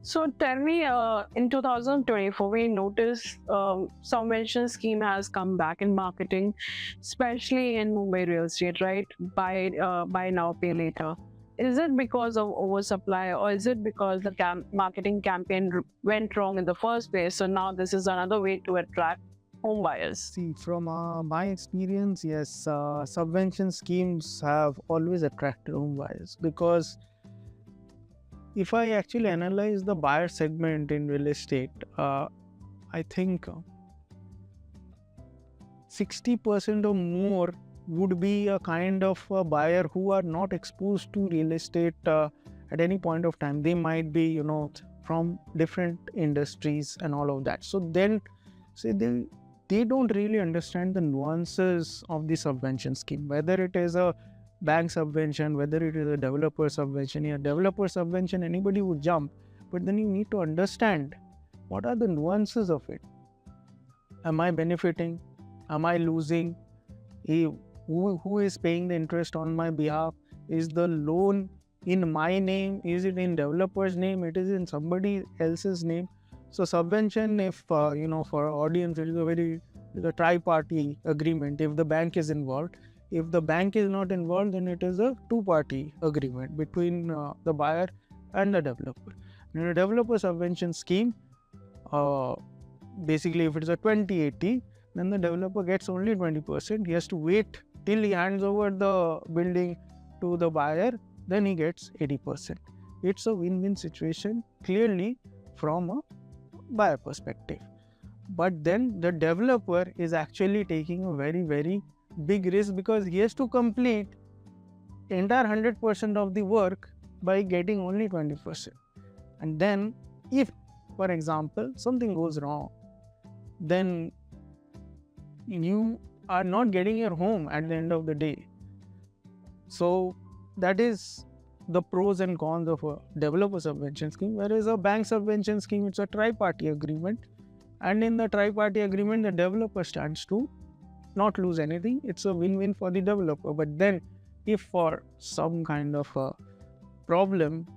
A: So tell me, in 2024, we noticed subvention scheme has come back in marketing, especially in Mumbai real estate, right? Buy now, pay later. Is it because of oversupply, or is it because the marketing campaign went wrong in the first place? So now this is another way to attract home buyers.
C: See, from my experience, yes, subvention schemes have always attracted home buyers, because if I actually analyze the buyer segment in real estate, I think 60% or more would be a kind of a buyer who are not exposed to real estate at any point of time. They might be, you know, from different industries and all of that. So then, say they don't really understand the nuances of the subvention scheme, whether it is a bank subvention, whether it is a developer subvention. Yeah, developer subvention, anybody would jump, but then you need to understand what are the nuances of it. Am I benefiting? Am I losing? Who is paying the interest on my behalf? Is the loan in my name? Is it in developer's name? It is in somebody else's name. So subvention, if you know, for audience, it is a tri-party agreement. If the bank is involved, if the bank is not involved, then it is a two-party agreement between the buyer and the developer. In a developer subvention scheme, basically if it is a 20-80, then the developer gets only 20%. He has to wait till he hands over the building to the buyer, then he gets 80%. It's a win-win situation, clearly from a buyer perspective. But then the developer is actually taking a very, very big risk, because he has to complete entire 100% of the work by getting only 20%. And then if, for example, something goes wrong, then you are not getting your home at the end of the day. So that is the pros and cons of a developer subvention scheme. Whereas a bank subvention scheme, it's a tri-party agreement, and in the tri-party agreement, the developer stands to not lose anything. It's a win-win for the developer. But then if for some kind of a problem,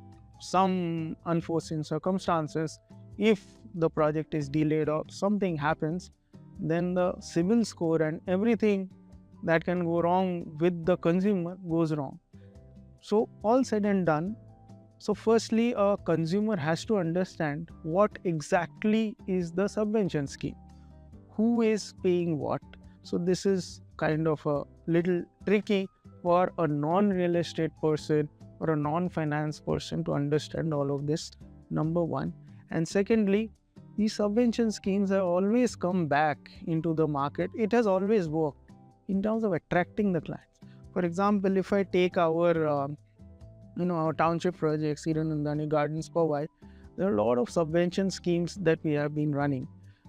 C: some unforeseen circumstances, if the project is delayed or something happens, then the CIBIL score and everything that can go wrong with the consumer goes wrong. So all said and done, so firstly, a consumer has to understand what exactly is the subvention scheme, who is paying what. So this is kind of a little tricky for a non-real estate person or a non-finance person to understand all of this, number one. And secondly, these subvention schemes have always come back into the market. It has always worked in terms of attracting the clients. For example, if I take our our township projects, Hiranandani Gardens, Powai, there are a lot of subvention schemes that we have been running.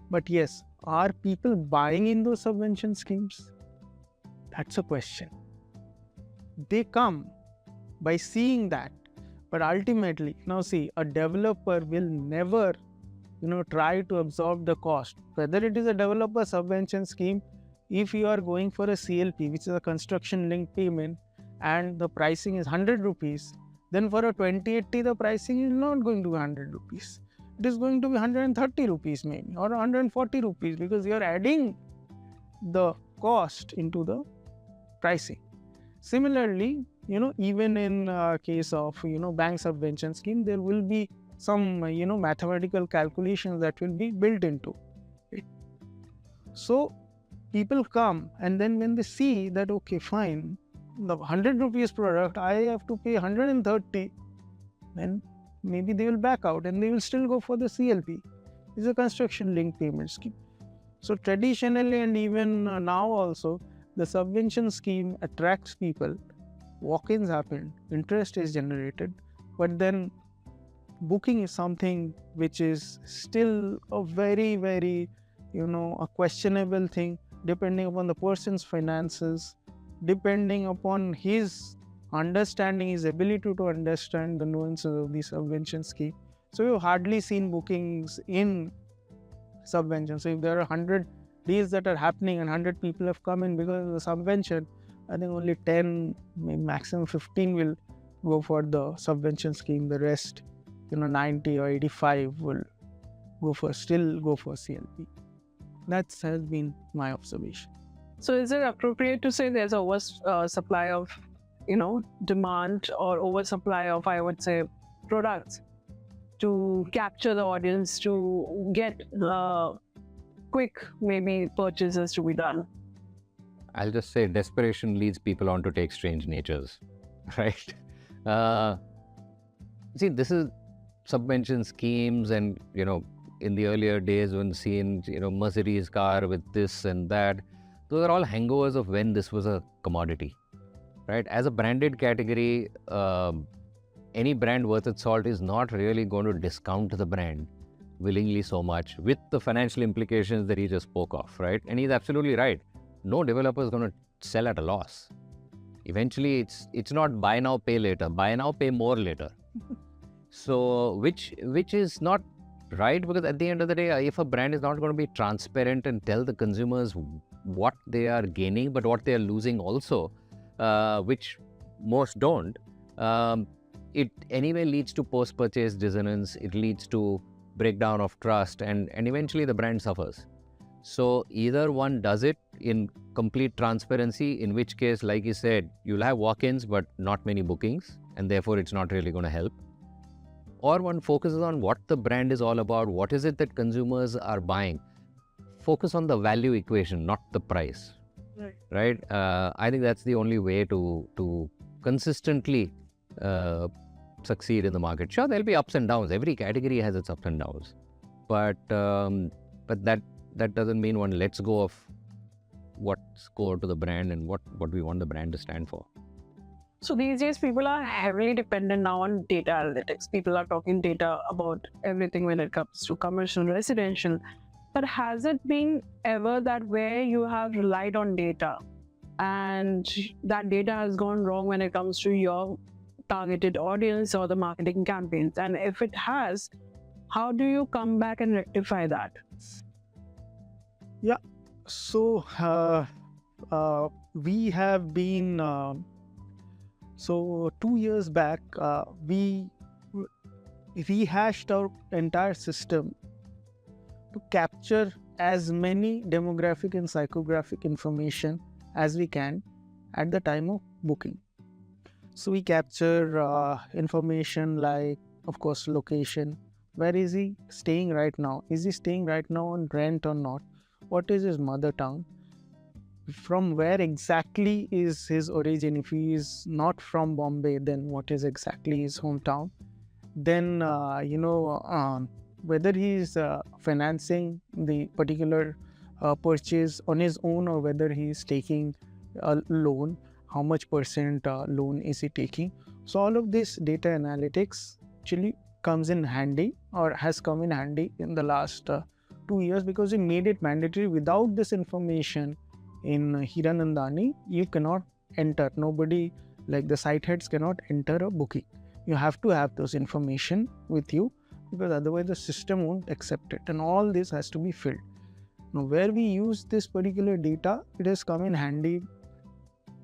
C: But yes, are people buying in those subvention schemes? That's a question. They come by seeing that. But ultimately, now see, a developer will never try to absorb the cost. Whether it is a developer subvention scheme, if you are going for a CLP, which is a construction linked payment, and the pricing is 100 rupees, then for a 2080, the pricing is not going to be 100 rupees. It is going to be 130 rupees maybe, or 140 rupees, because you are adding the cost into the pricing. Similarly, even in case of bank subvention scheme, there will be some mathematical calculations that will be built into it. So people come, and then when they see that, okay, fine, the 100 rupees product I have to pay 130, then maybe they will back out and they will still go for the CLP. It's a construction linked payment scheme. So traditionally, and even now also, the subvention scheme attracts people. Walk-ins happen, interest is generated, but then booking is something which is still a very, very, a questionable thing, depending upon the person's finances, depending upon his understanding, his ability to understand the nuances of the subvention scheme. So we've hardly seen bookings in subvention. So if there are 100 deals that are happening and 100 people have come in because of the subvention, I think only 10, maybe maximum 15 will go for the subvention scheme. The rest, 90 or 85 will still go for CLP. That has been my observation.
A: So is it appropriate to say there's supply of, demand, or oversupply of, I would say, products to capture the audience, to get quick maybe purchases to be done?
B: I'll just say desperation leads people on to take strange natures, right? See, this is subvention schemes, and in the earlier days when seen Mercedes car with this and that, those are all hangovers of when this was a commodity, right? As a branded category, any brand worth its salt is not really going to discount the brand willingly so much, with the financial implications that he just spoke of, right? And he's absolutely right. No developer is going to sell at a loss. Eventually, it's not buy now, pay later. Buy now, pay more later. So, which is not right, because at the end of the day, if a brand is not going to be transparent and tell the consumers what they are gaining, but what they are losing also, which most don't, it anyway leads to post-purchase dissonance. It leads to breakdown of trust, and eventually the brand suffers. So either one does it in complete transparency, in which case, like you said, you'll have walk-ins but not many bookings, and therefore it's not really going to help. Or one focuses on what the brand is all about, what is it that consumers are buying. Focus on the value equation, not the price. Right? I think that's the only way to consistently succeed in the market. Sure, there'll be ups and downs. Every category has its ups and downs, but that doesn't mean one lets go of what's core to the brand and what we want the brand to stand for.
A: So these days, people are heavily dependent now on data analytics. People are talking data about everything when it comes to commercial, residential. But has it been ever that where you have relied on data and that data has gone wrong when it comes to your targeted audience or the marketing campaigns? And if it has, how do you come back and rectify that?
C: Yeah, so we have been, so 2 years back, we rehashed our entire system to capture as many demographic and psychographic information as we can at the time of booking. So we capture information like, of course, location. Where is he staying right now? Is he staying right now on rent or not? What is his mother tongue? From where exactly is his origin? If he is not from Bombay, then what is exactly his hometown? Then, whether he is financing the particular purchase on his own or whether he is taking a loan, how much percent loan is he taking. So all of this data analytics actually comes in handy or has come in handy in the last 2 years, because we made it mandatory. Without this information in Hiranandani, you cannot enter. Nobody, like the site heads, cannot enter a booking. You have to have those information with you, because otherwise the system won't accept it, and all this has to be filled. Now, where we use this particular data, it has come in handy,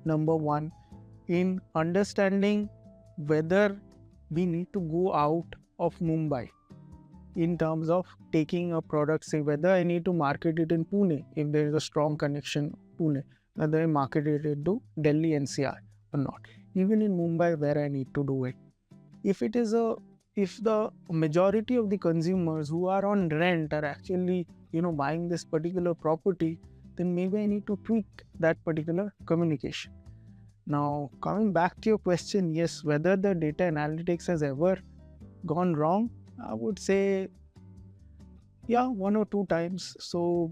C: number one, in understanding whether we need to go out of Mumbai in terms of taking a product, say whether I need to market it in Pune, if there is a strong connection Pune, whether I market it to Delhi NCR or not. Even in Mumbai, where I need to do it. If the majority of the consumers who are on rent are actually buying this particular property, then maybe I need to tweak that particular communication. Now, coming back to your question, yes, whether the data analytics has ever gone wrong, I would say, yeah, 1 or 2 times. So,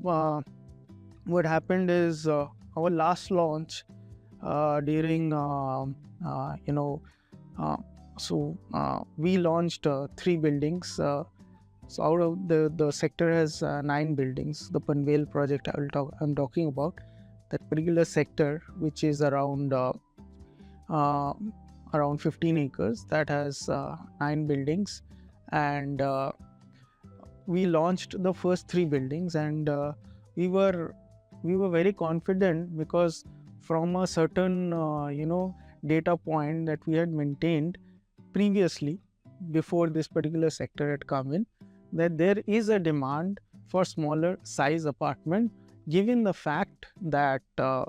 C: what happened is our last launch during, we launched 3 buildings. So out of the sector has 9 buildings. The Panvel project I'm talking about, that particular sector, which is around 15 acres, that has 9 buildings, and we launched the first 3 buildings, and we were very confident, because from a certain data point that we had maintained previously before this particular sector had come in, that there is a demand for smaller size apartment, given the fact that there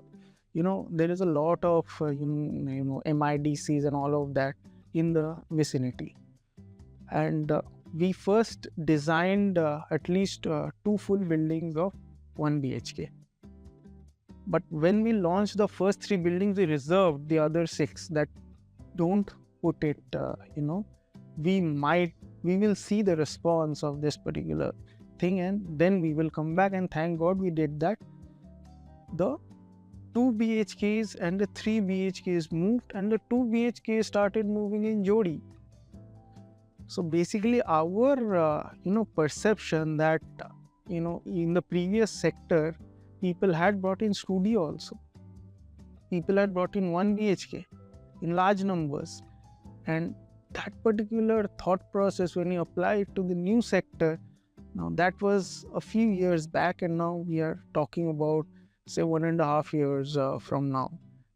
C: is a lot of MIDCs and all of that in the vicinity. And we first designed at least 2 full buildings of 1 BHK. But when we launched the first 3 buildings, we reserved the other 6 that don't put it, we will see the response of this particular thing, and then we will come back, and thank God we did that. The 2 BHKs and the 3 BHKs moved, and the 2 BHKs started moving in Jodi. So basically our perception that in the previous sector people had brought in studio also. People had brought in 1 BHK in large numbers, and that particular thought process, when you apply it to the new sector, now that was a few years back, and now we are talking about, say, 1.5 years from now,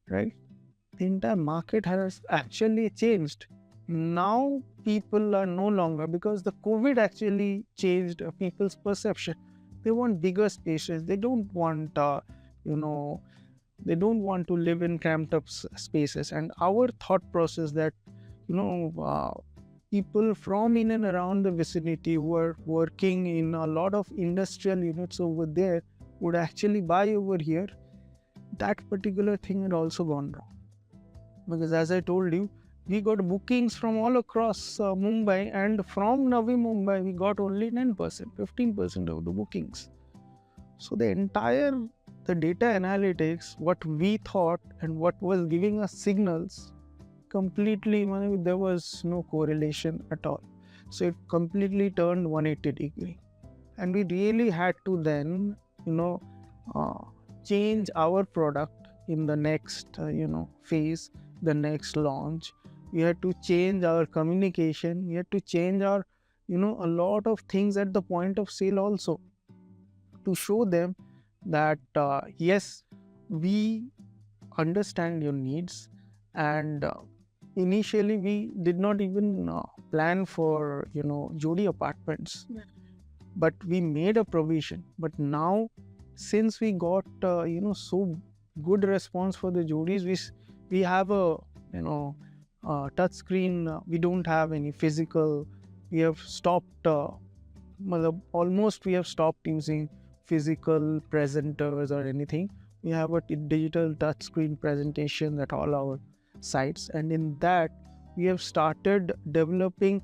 C: right? The entire market has actually changed. Now people are no longer, because the COVID actually changed people's perception. They want bigger spaces. They don't want, they don't want to live in cramped up spaces. And our thought process that people from in and around the vicinity who are working in a lot of industrial units over there would actually buy over here, that particular thing had also gone wrong. Because as I told you, we got bookings from all across Mumbai, and from Navi Mumbai we got only 9%, 15% of the bookings. So the data analytics, what we thought and what was giving us signals, completely, there was no correlation at all. So it completely turned 180 degree, and we really had to then change our product in the next phase, the next launch. We had to change our communication. We had to change our a lot of things at the point of sale also, to show them that yes, we understand your needs. And initially we did not even plan for Jodi apartments, but we made a provision. But now, since we got so good response for the Jodis, we have a touch screen. We don't have any physical. We have stopped almost we have stopped using physical presenters or anything. We have a digital touch screen presentation at all our sites, and in that we have started developing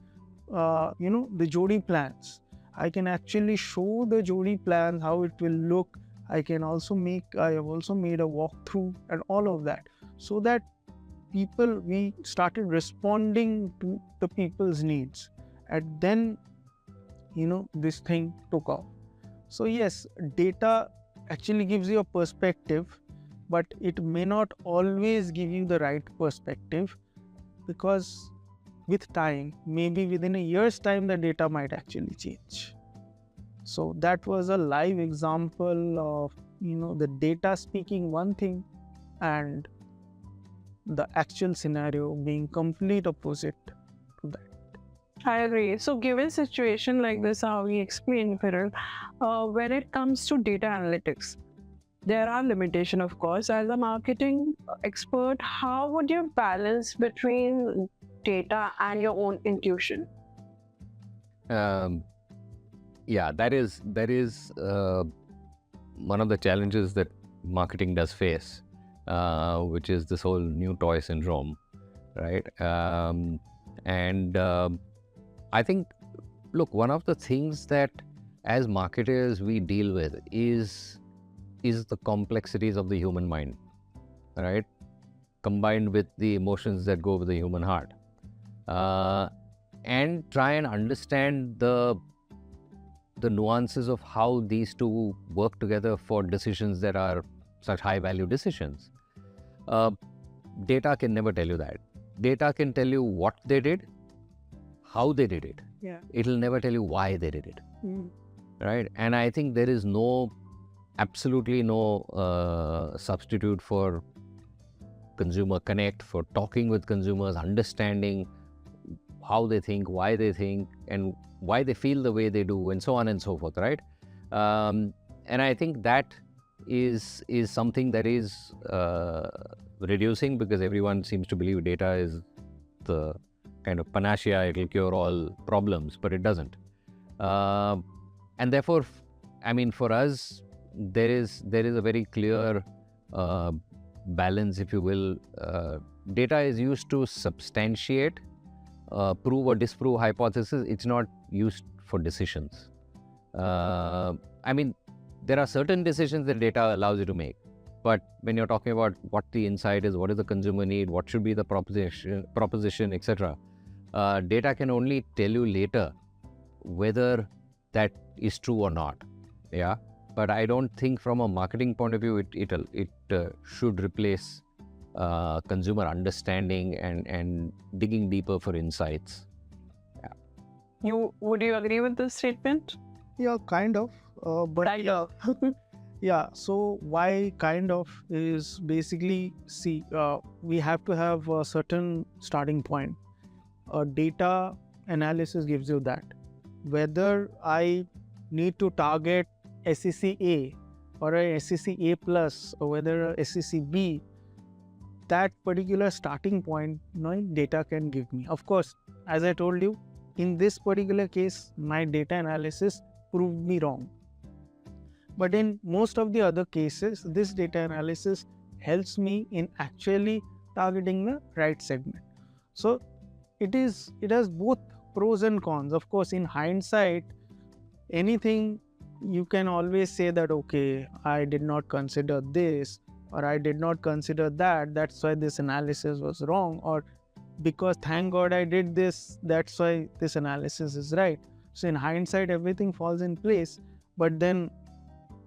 C: the Jodi plans. I can actually show the Jodi plan, how it will look. I have also made a walkthrough and all of that, so that we started responding to the people's needs. And then, this thing took off. So yes, data actually gives you a perspective, but it may not always give you the right perspective, because with time, maybe within a year's time, the data might actually change. So that was a live example of, the data speaking one thing and the actual scenario being complete opposite to that.
A: I agree. So given a situation like this, how we explain, Viral, when it comes to data analytics, there are limitations, of course. As a marketing expert, how would you balance between data and your own intuition?
B: Yeah, that is one of the challenges that marketing does face, which is this whole new toy syndrome, right? I think, look, one of the things that as marketers we deal with is the complexities of the human mind, right? Combined with the emotions that go with the human heart, and try and understand the nuances of how these two work together for decisions that are such high value decisions. Data can never tell you that. Data can tell you what they did, how they did it.
A: Yeah.
B: It'll never tell you why they did it. Right? And I think there is absolutely no substitute for consumer connect, for talking with consumers, understanding how they think, why they think, and why they feel the way they do, and so on and so forth, right? And I think that is something that is reducing, because everyone seems to believe data is the kind of panacea, it'll cure all problems, but it doesn't. And therefore, I mean, for us, there is a very clear balance, if you will. Data is used to substantiate, prove or disprove hypothesis. It's not used for decisions. I mean, there are certain decisions that data allows you to make, but when you're talking about what the insight is, what is the consumer need, what should be the proposition, etc., data can only tell you later whether that is true or not. Yeah, but I don't think from a marketing point of view it should replace consumer understanding and digging deeper for insights.
A: Yeah. Would you agree with this statement?
C: Yeah, kind of. But
A: Kind of.
C: yeah, so why kind of is basically, we have to have a certain starting point. Data analysis gives you that. Whether I need to target SEC A or a SEC A plus, or whether a SEC B, that particular starting point, data can give me. Of course, as I told you, in this particular case, my data analysis proved me wrong. But in most of the other cases, this data analysis helps me in actually targeting the right segment. So it has both pros and cons. Of course, in hindsight, anything you can always say that, okay, I did not consider this, or I did not consider that, that's why this analysis was wrong, or because thank God I did this, that's why this analysis is right. So in hindsight, everything falls in place. But then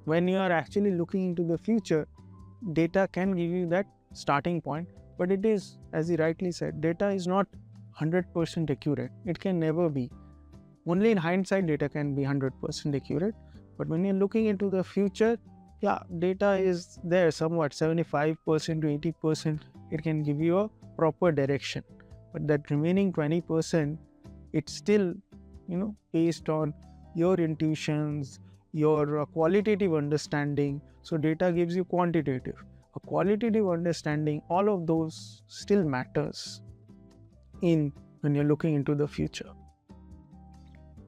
C: when you are actually looking into the future, data can give you that starting point. But it is, as he rightly said, data is not 100% accurate. It can never be. Only in hindsight, data can be 100% accurate. But when you're looking into the future, yeah, data is there somewhat, 75% to 80%. It can give you a proper direction. But that remaining 20%, it's still, based on your intuitions, your qualitative understanding. So data gives you quantitative. A qualitative understanding, all of those still matters when you're looking into the future.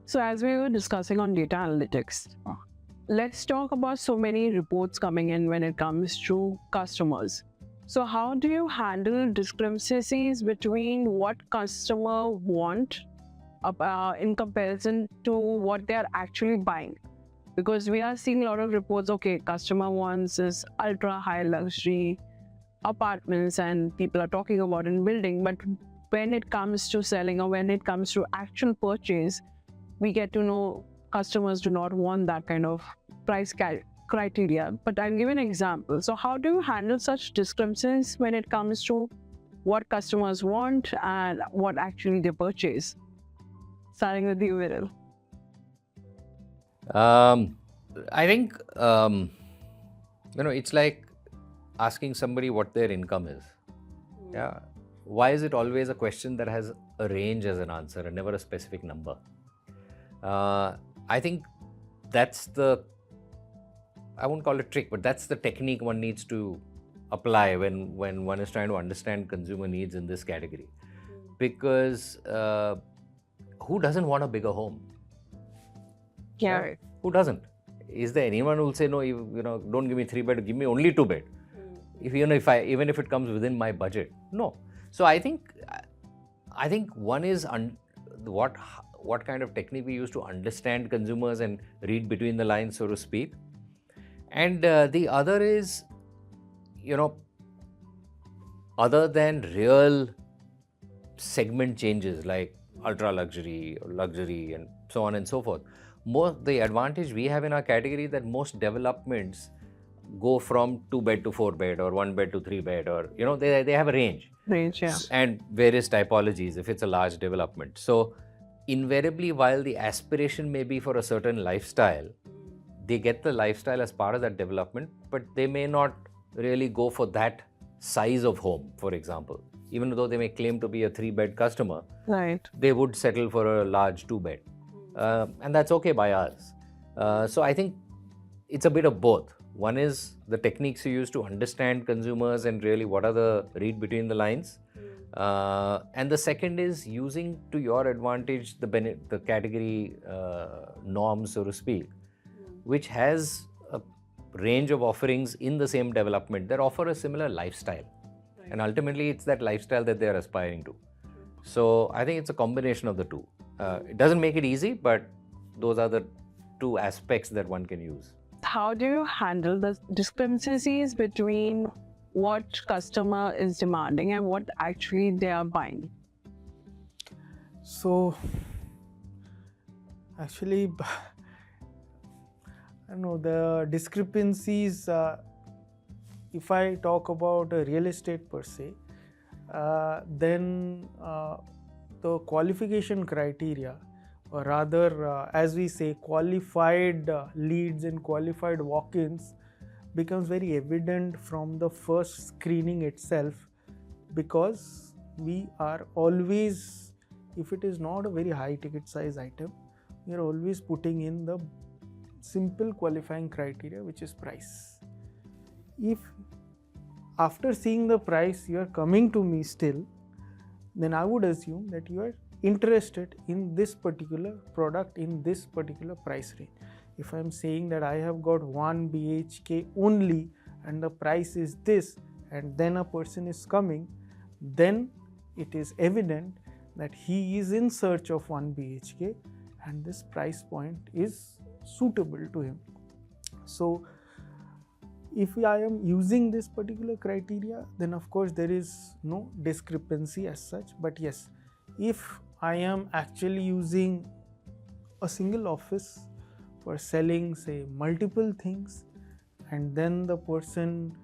A: So as we were discussing on data analytics, let's talk about so many reports coming in when it comes to customers. So how do you handle discrepancies between what customer want in comparison to what they are actually buying? Because we are seeing a lot of reports, okay, customer wants this ultra high luxury apartments and people are talking about in building, but when it comes to selling or when it comes to actual purchase, we get to know customers do not want that kind of price criteria. But I'll give an example. So how do you handle such discrepancies when it comes to what customers want and what actually they purchase? Starting with you, Viral.
D: I think, it's like asking somebody what their income is. Yeah. Why is it always a question that has a range as an answer and never a specific number? I think that's I won't call it trick, but that's the technique one needs to apply when one is trying to understand consumer needs in this category. Because who doesn't want a bigger home?
A: Yeah.
D: Right? Who doesn't? Is there anyone who will say, no, don't give me 3-bed, give me only 2-bed? Even if it comes within my budget? No. So I think one is what kind of technique we use to understand consumers and read between the lines, so to speak. And the other is, other than real segment changes like ultra luxury or luxury and so on and so forth, the advantage we have in our category that most developments go from 2-bed to 4-bed or 1-bed to 3-bed, or they have a range.
A: Yeah.
D: And various typologies if it's a large development. So invariably, while the aspiration may be for a certain lifestyle, they get the lifestyle as part of that development, but they may not really go for that size of home, for example. Even though they may claim to be a 3-bed customer,
A: Right.
D: they would settle for a large 2-bed. And that's okay by us. So I think it's a bit of both. One is the techniques you use to understand consumers and really what are the read between the lines. And the second is using to your advantage the category norms, so to speak, which has a range of offerings in the same development that offer a similar lifestyle. Right. And ultimately, it's that lifestyle that they're aspiring to. So I think it's a combination of the two. It doesn't make it easy, but those are the two aspects that one can use.
A: How do you handle the discrepancies between what customer is demanding and what actually they are buying?
C: So, actually, I don't know, the discrepancies, if I talk about real estate per se, then the qualification criteria, or rather, as we say, qualified leads and qualified walk-ins becomes very evident from the first screening itself, because we are always, if it is not a very high ticket size item, we are always putting in the simple qualifying criteria, which is price. If after seeing the price you are coming to me still, then I would assume that you are interested in this particular product in this particular price range. If I am saying that I have got 1 BHK only and the price is this, and then a person is coming, then it is evident that he is in search of 1 BHK and this price point is suitable to him. So if I am using this particular criteria, then of course there is no discrepancy as such. But yes, if I am actually using a single office for selling, say, multiple things, and then the person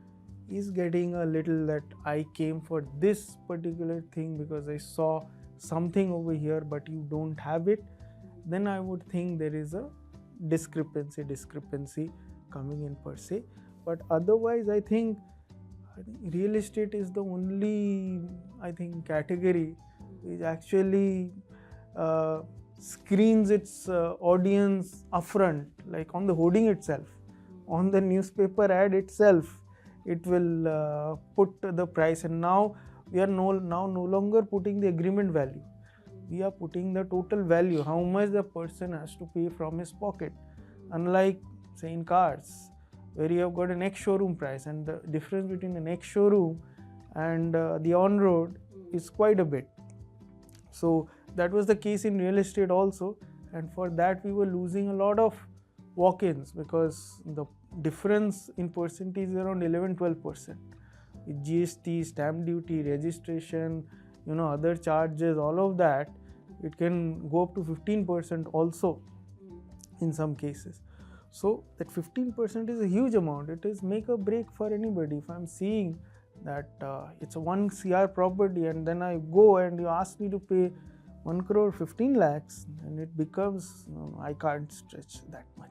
C: is getting a little that I came for this particular thing because I saw something over here but you don't have it, then I would think there is a discrepancy coming in per se. But otherwise, I think real estate is the only, category which actually screens its audience upfront, like on the hoarding itself, on the newspaper ad itself, it will put the price. And now we are no longer putting the agreement value. We are putting the total value, how much the person has to pay from his pocket. Unlike, say, in cars, where you have got an ex-showroom price, and the difference between an ex-showroom and the on-road is quite a bit. So that was the case in real estate also, and for that we were losing a lot of walk-ins because the difference in percentage is around 11-12%. With GST, stamp duty, registration, other charges, all of that, it can go up to 15% also in some cases. So that 15% is a huge amount. It is make or break for anybody. If I'm seeing that it's a 1 CR property and then I go and you ask me to pay 1 crore 15 lakhs, and it becomes, I can't stretch that much.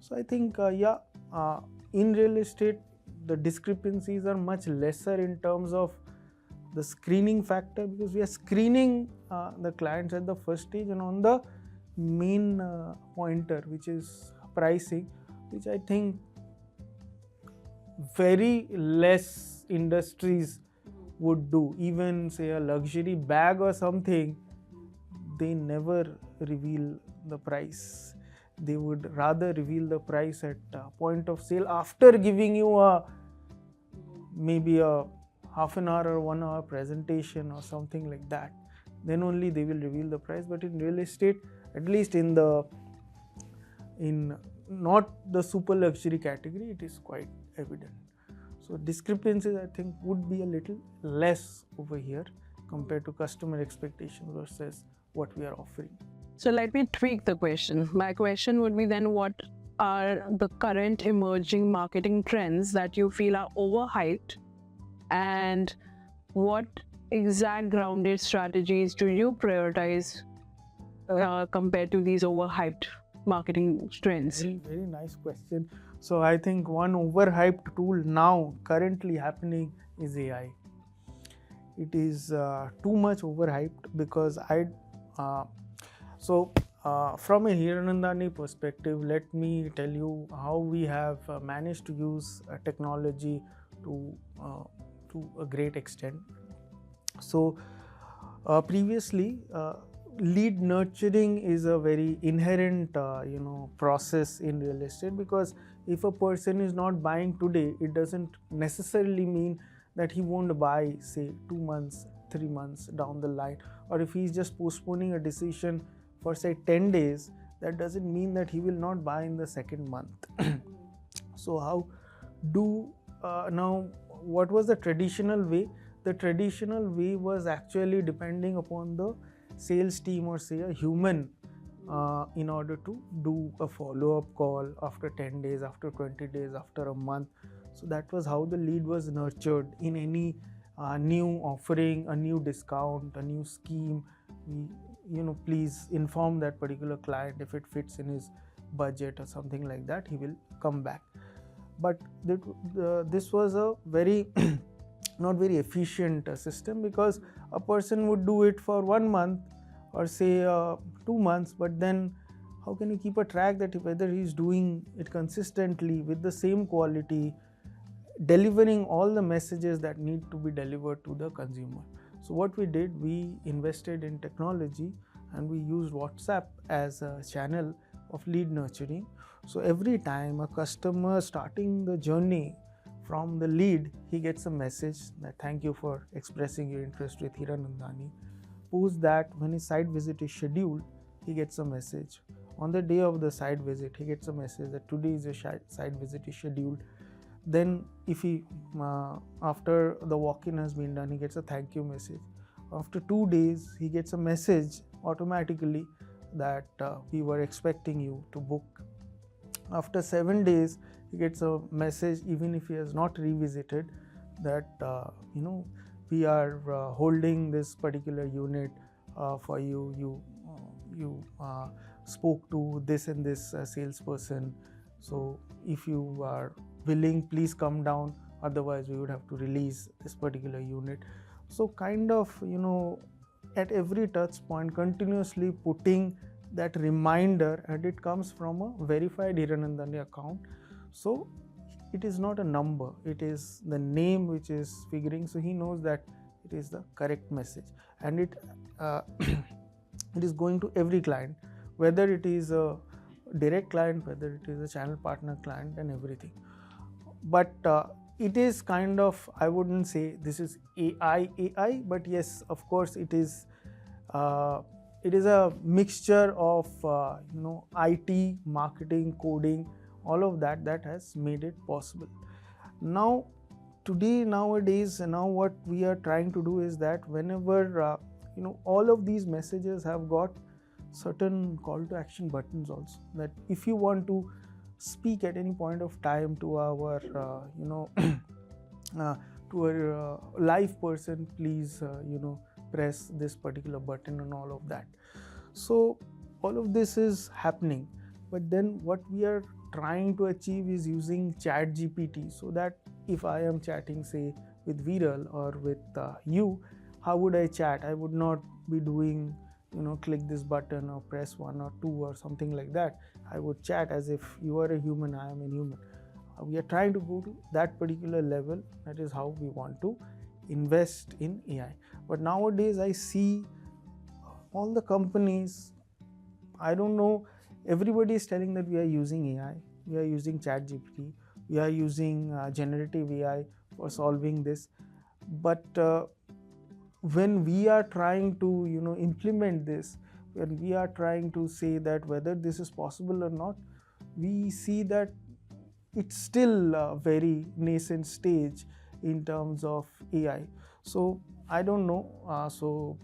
C: So I think, in real estate, the discrepancies are much lesser in terms of the screening factor, because we are screening the clients at the first stage, and on the main pointer, which is pricing, which I think very less industries would do. Even say a luxury bag or something, they never reveal the price. They would rather reveal the price at point of sale after giving you maybe a half an hour or 1 hour presentation or something like that. Then only they will reveal the price. But in real estate, at least in not the super luxury category, it is quite evident. So discrepancies, I think, would be a little less over here compared to customer expectations versus what we are offering.
A: So let me tweak the question. My question would be then, what are the current emerging marketing trends that you feel are overhyped, and what exact grounded strategies do you prioritize compared to these overhyped marketing trends?
C: Very, very nice question. So I think one overhyped tool now currently happening is AI. It is too much overhyped because from a Hiranandani perspective, let me tell you how we have managed to use technology to a great extent. So previously, lead nurturing is a very inherent process in real estate, because if a person is not buying today, it doesn't necessarily mean that he won't buy, say, 2 months, 3 months down the line. Or if he's just postponing a decision for, say, 10 days, that doesn't mean that he will not buy in the second month. So how now, what was the traditional way? The traditional way was actually depending upon the sales team or, say, a human in order to do a follow-up call after 10 days, after 20 days, after a month. So that was how the lead was nurtured. In any new offering, a new discount, a new scheme, please inform that particular client. If it fits in his budget or something like that, he will come back. But this was a very not very efficient system, because a person would do it for 1 month or, say, 2 months, but then how can you keep a track that whether he's doing it consistently with the same quality, delivering all the messages that need to be delivered to the consumer? So what we did, we invested in technology and we used WhatsApp as a channel of lead nurturing. So every time a customer starting the journey from the lead, he gets a message that thank you for expressing your interest with Hiranandani. Post that, when his site visit is scheduled, he gets a message. On the day of the site visit, he gets a message that today is your site visit is scheduled. Then if he, after the walk-in has been done, he gets a thank you message. After 2 days, he gets a message automatically that we were expecting you to book. After 7 days, he gets a message, even if he has not revisited, that we are holding this particular unit for you. You spoke to this and this salesperson. So if you are willing, please come down. Otherwise, we would have to release this particular unit. So kind of, at every touch point, continuously putting that reminder, and it comes from a verified Hiranandani account. So it is not a number, it is the name which is figuring. So he knows that it is the correct message, and it it is going to every client, whether it is a direct client, whether it is a channel partner client, and everything. But it is kind of, I wouldn't say this is AI, but yes, of course, it is it is a mixture of IT, marketing, coding, all of that has made it possible. Now nowadays, now what we are trying to do is that whenever all of these messages have got certain call to action buttons also, that if you want to speak at any point of time to our to a live person, please press this particular button and all of that. So all of this is happening, but then what we are trying to achieve is using chat GPT, so that if I am chatting, say, with Viral or with you, how would I chat? I would not be doing click this button or press 1 or 2 or something like that. I would chat as if you are a human, I am a human. We are trying to go to that particular level. That is how we want to invest in AI. But nowadays I see all the companies, I don't know, everybody is telling that we are using AI, we are using chat GPT, we are using generative AI for solving this. But when we are trying to implement this, when we are trying to say that whether this is possible or not, we see that it's still a very nascent stage in terms of AI. So I don't know,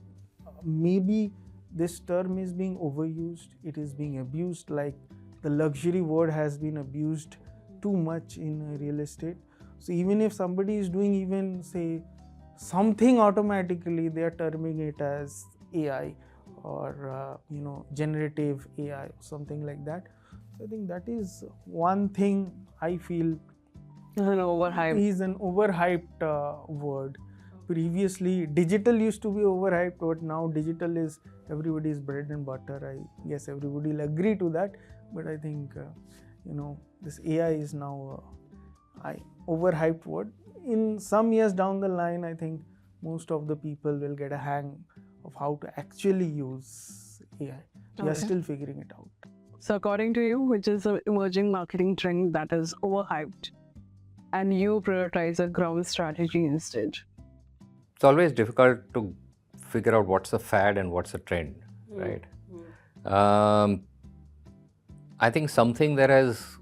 C: maybe this term is being overused, it is being abused, like the luxury word has been abused too much in real estate. So even if somebody is doing even, say, something automatically, they are terming it as AI or generative AI, something like that. So I think that is one thing I feel
A: An overhyped.
C: is an overhyped word. Previously, digital used to be overhyped, but now digital is everybody's bread and butter. I guess everybody will agree to that. But I think this AI is now overhyped word. In some years down the line, I think most of the people will get a hang of how to actually use AI. We are still figuring it out.
A: So according to you, which is an emerging marketing trend that is overhyped, and you prioritize a ground strategy instead?
D: It's always difficult to figure out what's a fad and what's a trend, right? I think something that has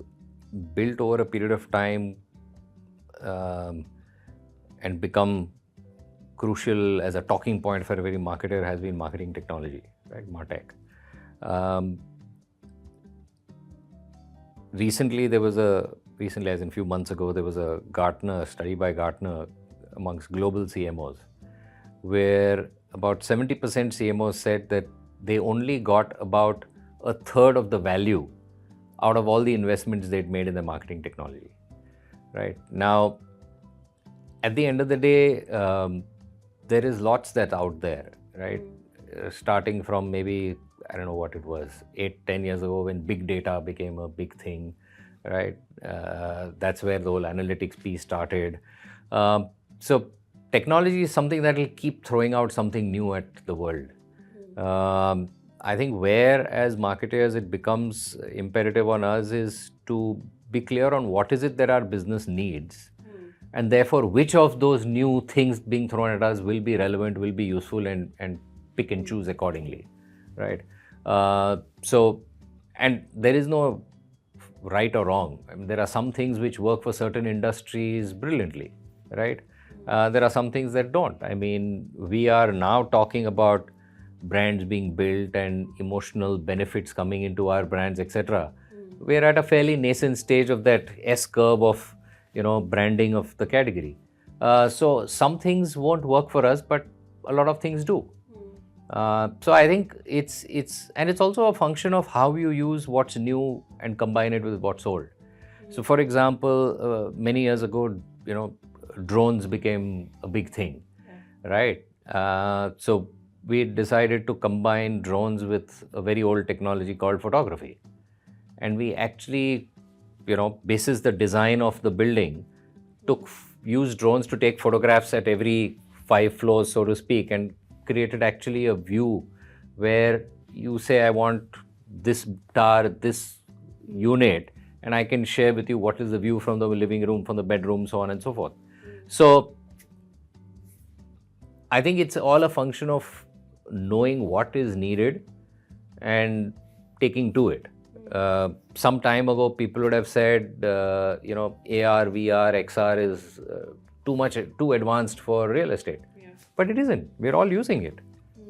D: built over a period of time and become crucial as a talking point for every marketer has been marketing technology, right? MarTech. Recently, as in a few months ago, there was a study by Gartner amongst global CMOs, where about 70% CMOs said that they only got about a third of the value out of all the investments they'd made in the marketing technology, right? Now, at the end of the day, there is lots that's out there, right? Starting from maybe, I don't know what it was, 8-10 years ago when big data became a big thing, right? That's where the whole analytics piece started. So technology is something that will keep throwing out something new at the world. I think where as marketers it becomes imperative on us is to be clear on what is it that our business needs, and therefore which of those new things being thrown at us will be relevant, will be useful, and pick and choose accordingly, right? And there is no right or wrong. I mean, there are some things which work for certain industries brilliantly, right? There are some things that don't. I mean, we are now talking about brands being built and emotional benefits coming into our brands, etc. We're at a fairly nascent stage of that S-curve of, branding of the category. So some things won't work for us, but a lot of things do. So I think it's also a function of how you use what's new and combine it with what's old. So for example, many years ago, drones became a big thing, right? So we decided to combine drones with a very old technology called photography. And we actually, basis the design of the building, used drones to take photographs at every 5 floors, so to speak, and created actually a view where you say, I want this tower, this unit, and I can share with you what is the view from the living room, from the bedroom, so on and so forth. So I think it's all a function of knowing what is needed and taking to it. Some time ago, people would have said, AR, VR, XR is too advanced for real estate.
A: Yeah.
D: But it isn't. We're all using it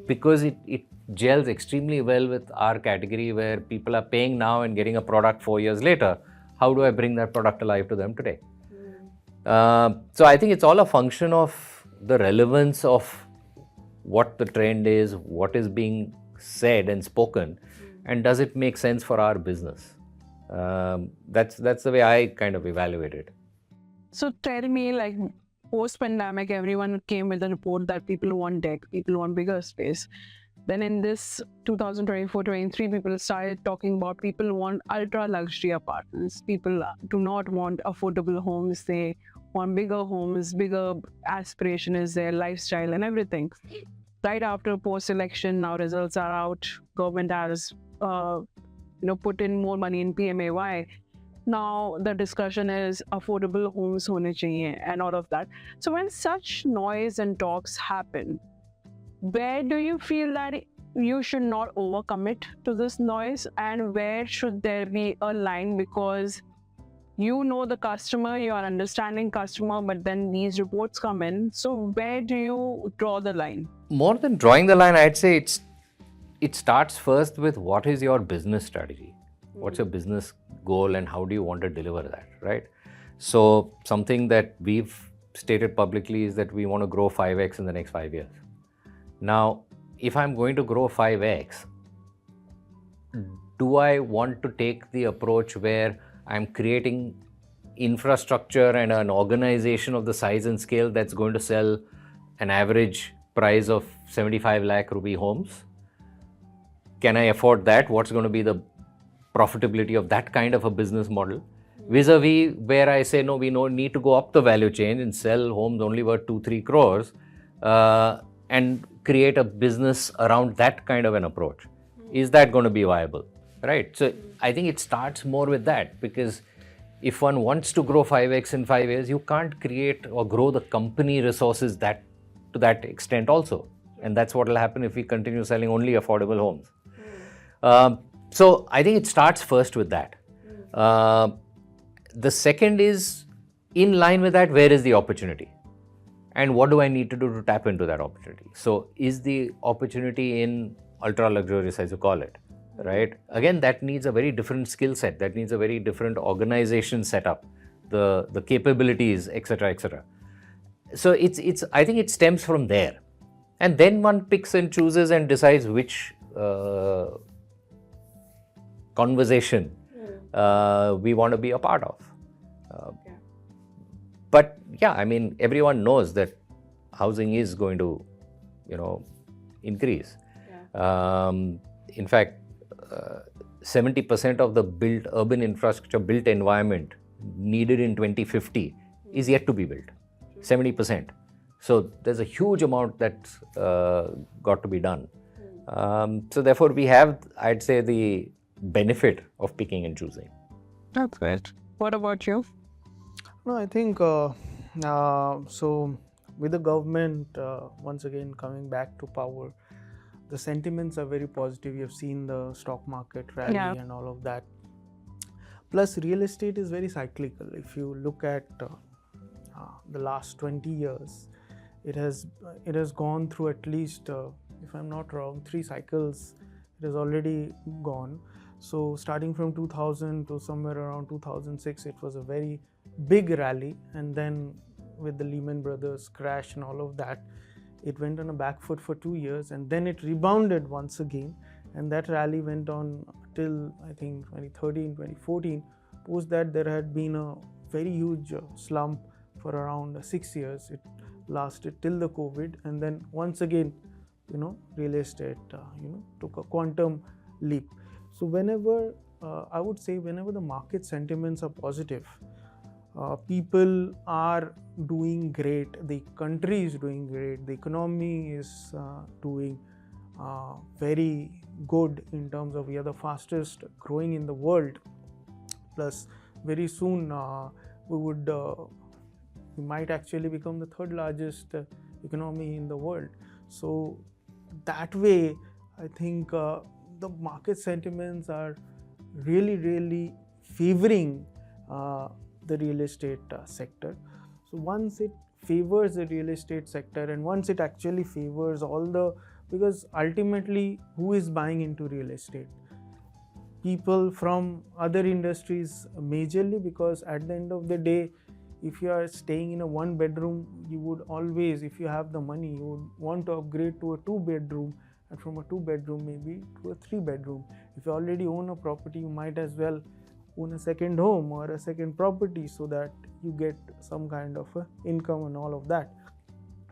D: because it gels extremely well with our category where people are paying now and getting a product 4 years later. How do I bring that product alive to them today? So I think it's all a function of the relevance of what the trend is, what is being said and spoken, and does it make sense for our business? That's the way I kind of evaluate it.
A: So tell me, like, post-pandemic, everyone came with a report that people want deck, people want bigger space. Then in this 2024-23, people started talking about people want ultra-luxury apartments. People do not want affordable homes. They want bigger homes, bigger aspiration is their lifestyle and everything. Right after post-election, now results are out. Government has put in more money in PMAY. Now the discussion is affordable homes hone chahiye and all of that. So when such noise and talks happen, where do you feel that you should not overcommit to this noise, and where should there be a line? Because you know the customer, you are understanding customer, but then these reports come in. So where do you draw the line?
D: More than drawing the line, I'd say it starts first with what is your business strategy? What's your business goal and how do you want to deliver that, right? So something that we've stated publicly is that we want to grow 5x in the next 5 years. Now, if I'm going to grow 5x, do I want to take the approach where I'm creating infrastructure and an organization of the size and scale that's going to sell an average price of 75 lakh rupee homes? Can I afford that? What's going to be the profitability of that kind of a business model? Vis-a-vis where I say, no, we need to go up the value chain and sell homes only worth 2-3 crores and create a business around that kind of an approach. Is that going to be viable? Right? So I think it starts more with that, because if one wants to grow 5x in 5 years, you can't create or grow the company resources to that extent also. And that's what will happen if we continue selling only affordable homes. So I think it starts first with that. The second is, in line with that, where is the opportunity? And what do I need to do to tap into that opportunity? So is the opportunity in ultra luxurious, as you call it, right? Again, that needs a very different skill set. That needs a very different organization setup, the capabilities, etc., etc. So I think it stems from there. And then one picks and chooses and decides which conversation we want to be a part of. But yeah, I mean, everyone knows that housing is going to, increase. Yeah. In fact, 70% of the built urban infrastructure, built environment needed in 2050 is yet to be built. 70%. So there's a huge amount that's got to be done. So therefore, we have, I'd say, the benefit of picking and choosing.
A: That's great. What about you?
C: No, I think so. With the government once again coming back to power, the sentiments are very positive. You have seen the stock market rally and all of that. Plus, real estate is very cyclical. If you look at the last 20 years, it has gone through at least, if I'm not wrong, 3 cycles. It has already gone. So starting from 2000 to somewhere around 2006, it was a very big rally, and then with the Lehman Brothers crash and all of that, it went on a back foot for 2 years, and then it rebounded once again, and that rally went on till I think 2013, 2014. Post that, there had been a very huge slump for around 6 years. It lasted till the COVID, and then once again, real estate, took a quantum leap. So whenever I would say, whenever the market sentiments are positive, people are doing great, the country is doing great, the economy is doing very good in terms of we are the fastest growing in the world. Plus, very soon we might actually become the 3rd largest economy in the world. So that way, I think the market sentiments are really favoring the real estate sector. So once it favors the real estate sector, and once it actually favors because ultimately who is buying into real estate? People from other industries majorly, because at the end of the day, if you are staying in a 1 bedroom, you would always, if you have the money, you would want to upgrade to a 2 bedroom, and from a 2 bedroom maybe to a 3 bedroom. If you already own a property, you might as well own a second home or a second property, so that you get some kind of income and all of that.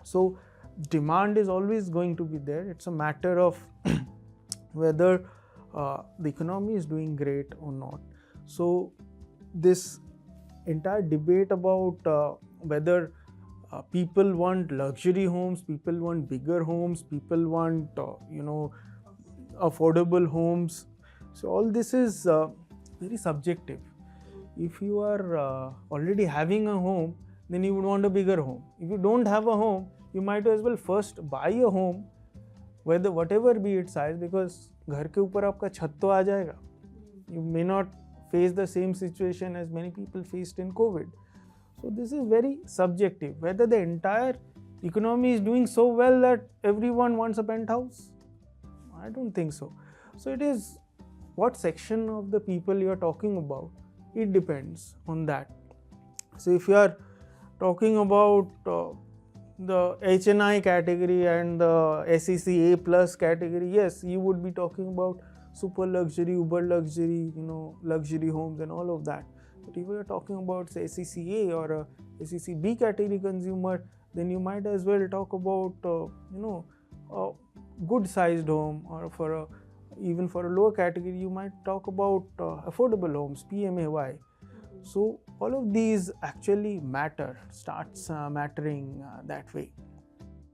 C: So demand is always going to be there. It's a matter of whether the economy is doing great or not. So this entire debate about whether people want luxury homes, people want bigger homes, people want affordable homes. So all this is very subjective. If you are already having a home, then you would want a bigger home. If you don't have a home, you might as well first buy a home, whatever be its size, because घर के ऊपर आपका छत तो आ जाएगा. You may not face the same situation as many people faced in COVID. So this is very subjective. Whether the entire economy is doing so well that everyone wants a penthouse, I don't think so. So it is what section of the people you are talking about. It depends on that. So if you are talking about the HNI category and the SEC A plus category, yes, you would be talking about super luxury, uber luxury, luxury homes and all of that. But if you are talking about, say, SEC A or a SEC B category consumer, then you might as well talk about a good sized home, or even for a lower category, you might talk about affordable homes, PMAY. So all of these actually starts mattering that way.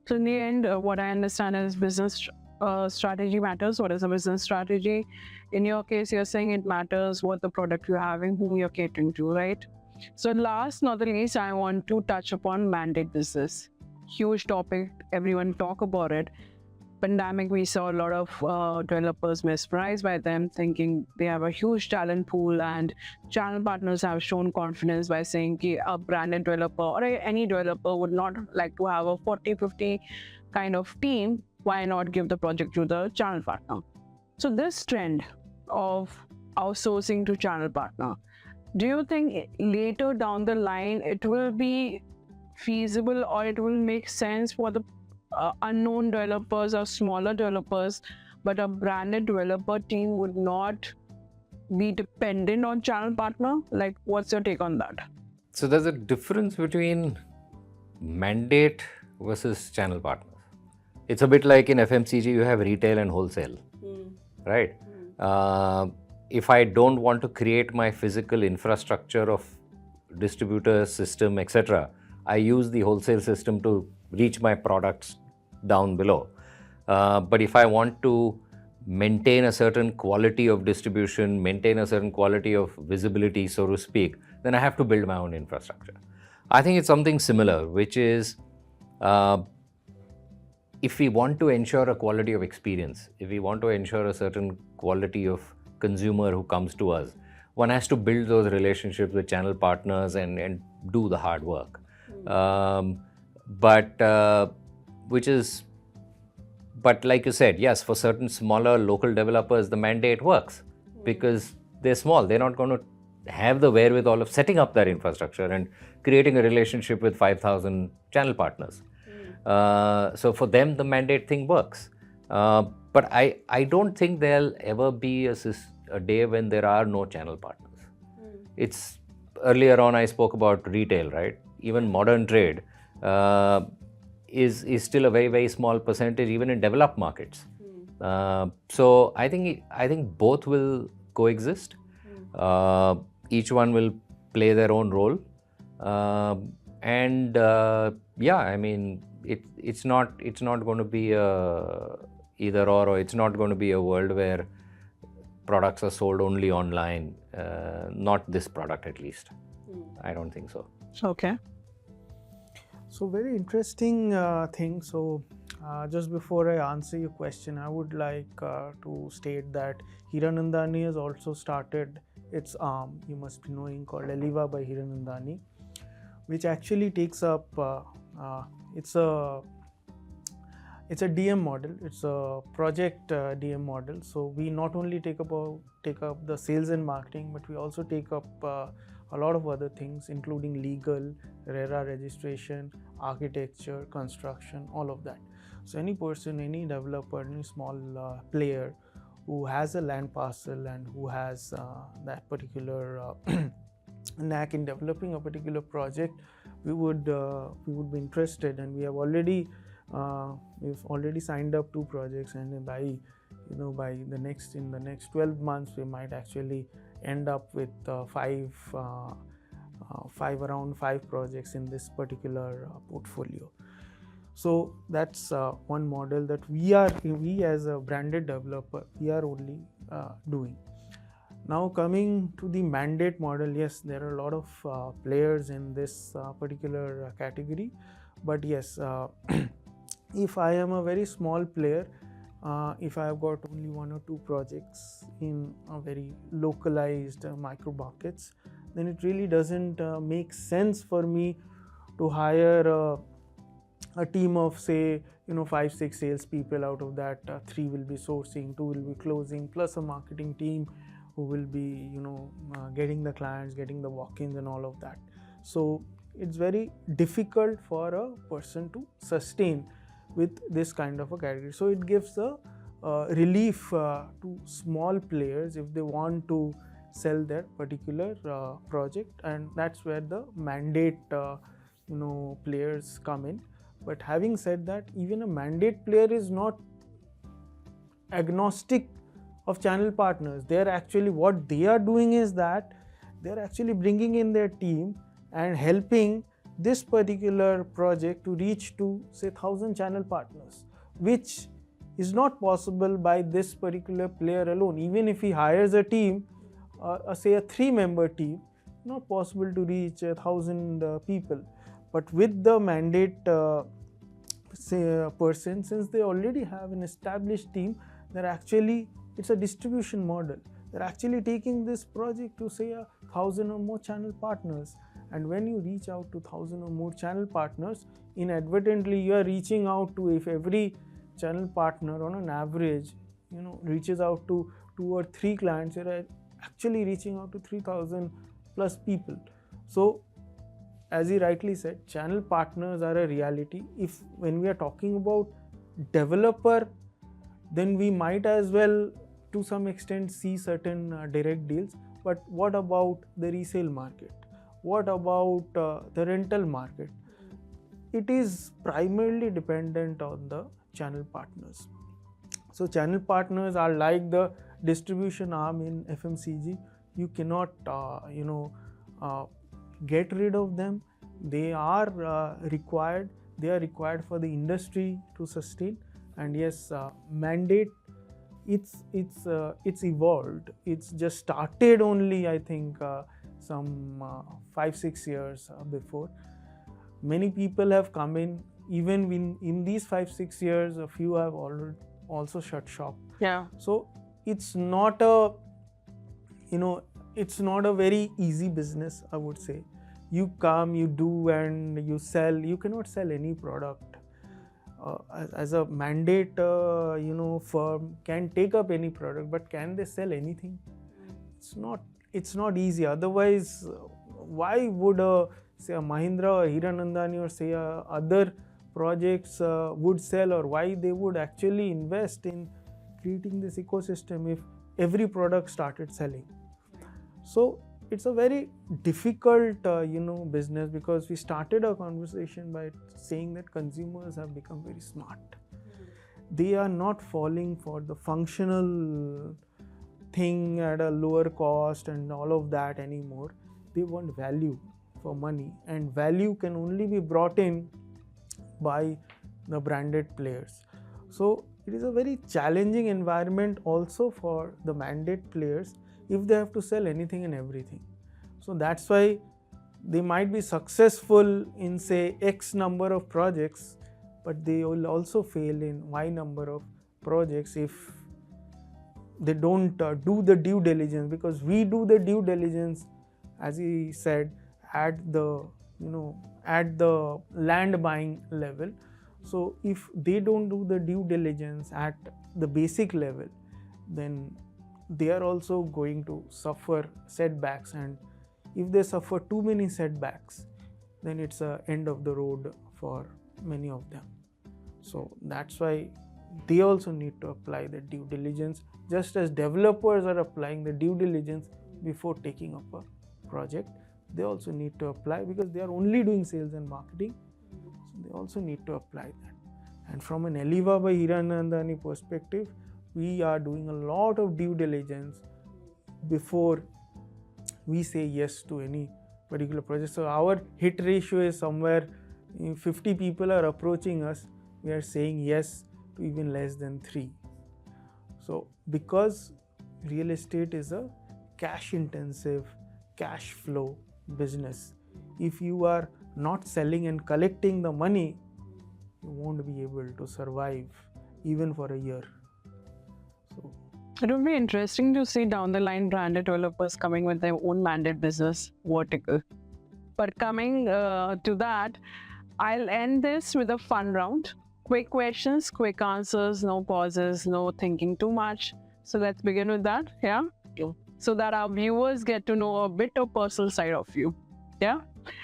A: So in the end, what I understand is business strategy matters. What is a business strategy? In your case, you're saying it matters what the product you're having, whom you're catering to, right? So last not the least, I want to touch upon mandate business. Huge topic, everyone talk about it. Pandemic, we saw a lot of developers mesmerized by them, thinking they have a huge talent pool, and channel partners have shown confidence by saying that a branded developer or any developer would not like to have a 40-50 kind of team. Why not give the project to the channel partner? So this trend of outsourcing to channel partner, do you think later down the line it will be feasible, or it will make sense for the unknown developers or smaller developers, but a branded developer team would not be dependent on channel partner? Like, what's your take on that?
D: So there's a difference between mandate versus channel partners. It's a bit like in FMCG, you have retail and wholesale, right? If I don't want to create my physical infrastructure of distributor system, etc., I use the wholesale system to reach my products down below. But if I want to maintain a certain quality of distribution, maintain a certain quality of visibility, so to speak, then I have to build my own infrastructure. I think it's something similar, which is if we want to ensure a quality of experience, if we want to ensure a certain quality of consumer who comes to us, one has to build those relationships with channel partners and do the hard work. But like you said, yes, for certain smaller local developers, the mandate works because they're small. They're not going to have the wherewithal of setting up their infrastructure and creating a relationship with 5,000 channel partners. So for them, the mandate thing works. But I don't think there'll ever be a day when there are no channel partners. It's earlier on I spoke about retail, right? Even modern trade is still a very, very small percentage, even in developed markets. So I think both will coexist. Each one will play their own role. Yeah, I mean, it's not going to be either or it's not going to be a world where products are sold only online. Not this product, at least. I don't think so.
A: Okay.
C: So very interesting thing. So Just before I answer your question, I would like to state that Hiranandani has also started its arm, you must be knowing, called Eliva by Hiranandani, which actually takes up, it's a DM model, it's a project DM model. So we not only take up the sales and marketing, but we also take up a lot of other things, including legal, RERA registration, architecture, construction, all of that. So any person, any developer, any small player who has a land parcel and who has that particular knack in developing a particular project, we would be interested, and we have already we've already signed up 2 projects, and by the next 12 months we might actually end up with around 5 projects in this particular portfolio. So that's one model that we as a branded developer, we are only doing. Now coming to the mandate model, yes, there are a lot of players in this particular category, but yes, if I am a very small player, if I have got only 1 or 2 projects in a very localized micro markets, then it really doesn't make sense for me to hire a team of, say, 5-6 sales people. Out of that, 3 will be sourcing, 2 will be closing, plus a marketing team who will be getting the clients, getting the walk-ins and all of that. So it's very difficult for a person to sustain with this kind of a category. So it gives a relief to small players if they want to sell their particular project, and that's where the mandate players come in. But having said that, even a mandate player is not agnostic of channel partners. They are actually, what they are doing is that they are actually bringing in their team and helping this particular project to reach to, say, 1,000 channel partners, which is not possible by this particular player alone. Even if he hires a team, say a 3-member team, not possible to reach 1,000 people. But with the mandate person, since they already have an established team, they're actually, it's a distribution model. They're actually taking this project to, say, 1,000 or more channel partners. And when you reach out to 1,000 or more channel partners, inadvertently you are reaching out to, if every channel partner on an average reaches out to 2 or 3 clients, you are actually reaching out to 3,000 plus people. So as he rightly said, channel partners are a reality. When we are talking about developer, then we might as well to some extent see certain direct deals. But what about the resale market? What about the rental market? It is primarily dependent on the channel partners. So channel partners are like the distribution arm in FMCG. You cannot get rid of them. They are required. They are required for the industry to sustain. And yes, mandate, it's evolved. It's just started only, I think, some 5-6 years before. Many people have come in. Even in these 5-6 years, a few have already also shut shop.
A: Yeah.
C: So it's not a it's not a very easy business, I would say. You come, you do, and you sell. You cannot sell any product. As a mandate, firm can take up any product, but can they sell anything? It's not easy. Otherwise, why would say a Mahindra or Hiranandani or say other projects would sell, or why they would actually invest in creating this ecosystem if every product started selling? So it's a very difficult business, because we started our conversation by saying that consumers have become very smart. They are not falling for the functional thing at a lower cost and all of that anymore. They want value for money, and value can only be brought in by the branded players. So it is a very challenging environment also for the mandate players if they have to sell anything and everything. So that's why they might be successful in, say, X number of projects, but they will also fail in Y number of projects if they don't do the due diligence, because we do the due diligence, as he said, at the at the land buying level. So if they don't do the due diligence at the basic level, then they are also going to suffer setbacks, and if they suffer too many setbacks, then it's a end of the road for many of them. So that's why they also need to apply the due diligence, just as developers are applying the due diligence before taking up a project. They also need to apply, because they are only doing sales and marketing, so they also need to apply that. And from an Alibaba Hiranandani perspective, we are doing a lot of due diligence before we say yes to any particular project. So our hit ratio is somewhere, if 50 people are approaching us, we are saying yes to even less than 3. So because real estate is a cash intensive, cash flow business, if you are not selling and collecting the money, you won't be able to survive even for a year. So
A: It would be interesting to see down the line branded developers coming with their own mandate business vertical. But coming to that, I'll end this with a fun round. Quick questions, quick answers, no pauses, no thinking too much. So let's begin with that, yeah? So that our viewers get to know a bit of personal side of you, yeah?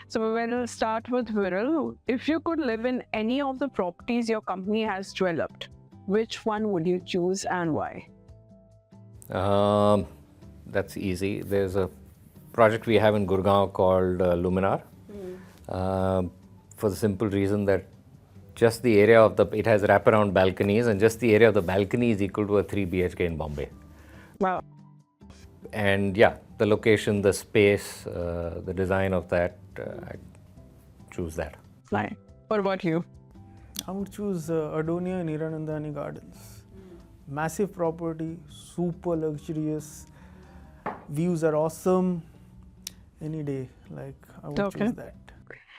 A: So we'll start with Viral. If you could live in any of the properties your company has developed, which one would you choose and why?
D: That's easy. There's a project we have in Gurgaon called Luminar, for the simple reason that just the area of it has wraparound balconies, and just the area of the balcony is equal to a 3 BHK in Bombay.
A: Wow.
D: And yeah, the location, the space, the design of that, I choose that.
A: Nice. What about you?
C: I would choose Adonia and Hiranandani Gardens. Massive property, super luxurious, views are awesome. Any day, like I would choose that.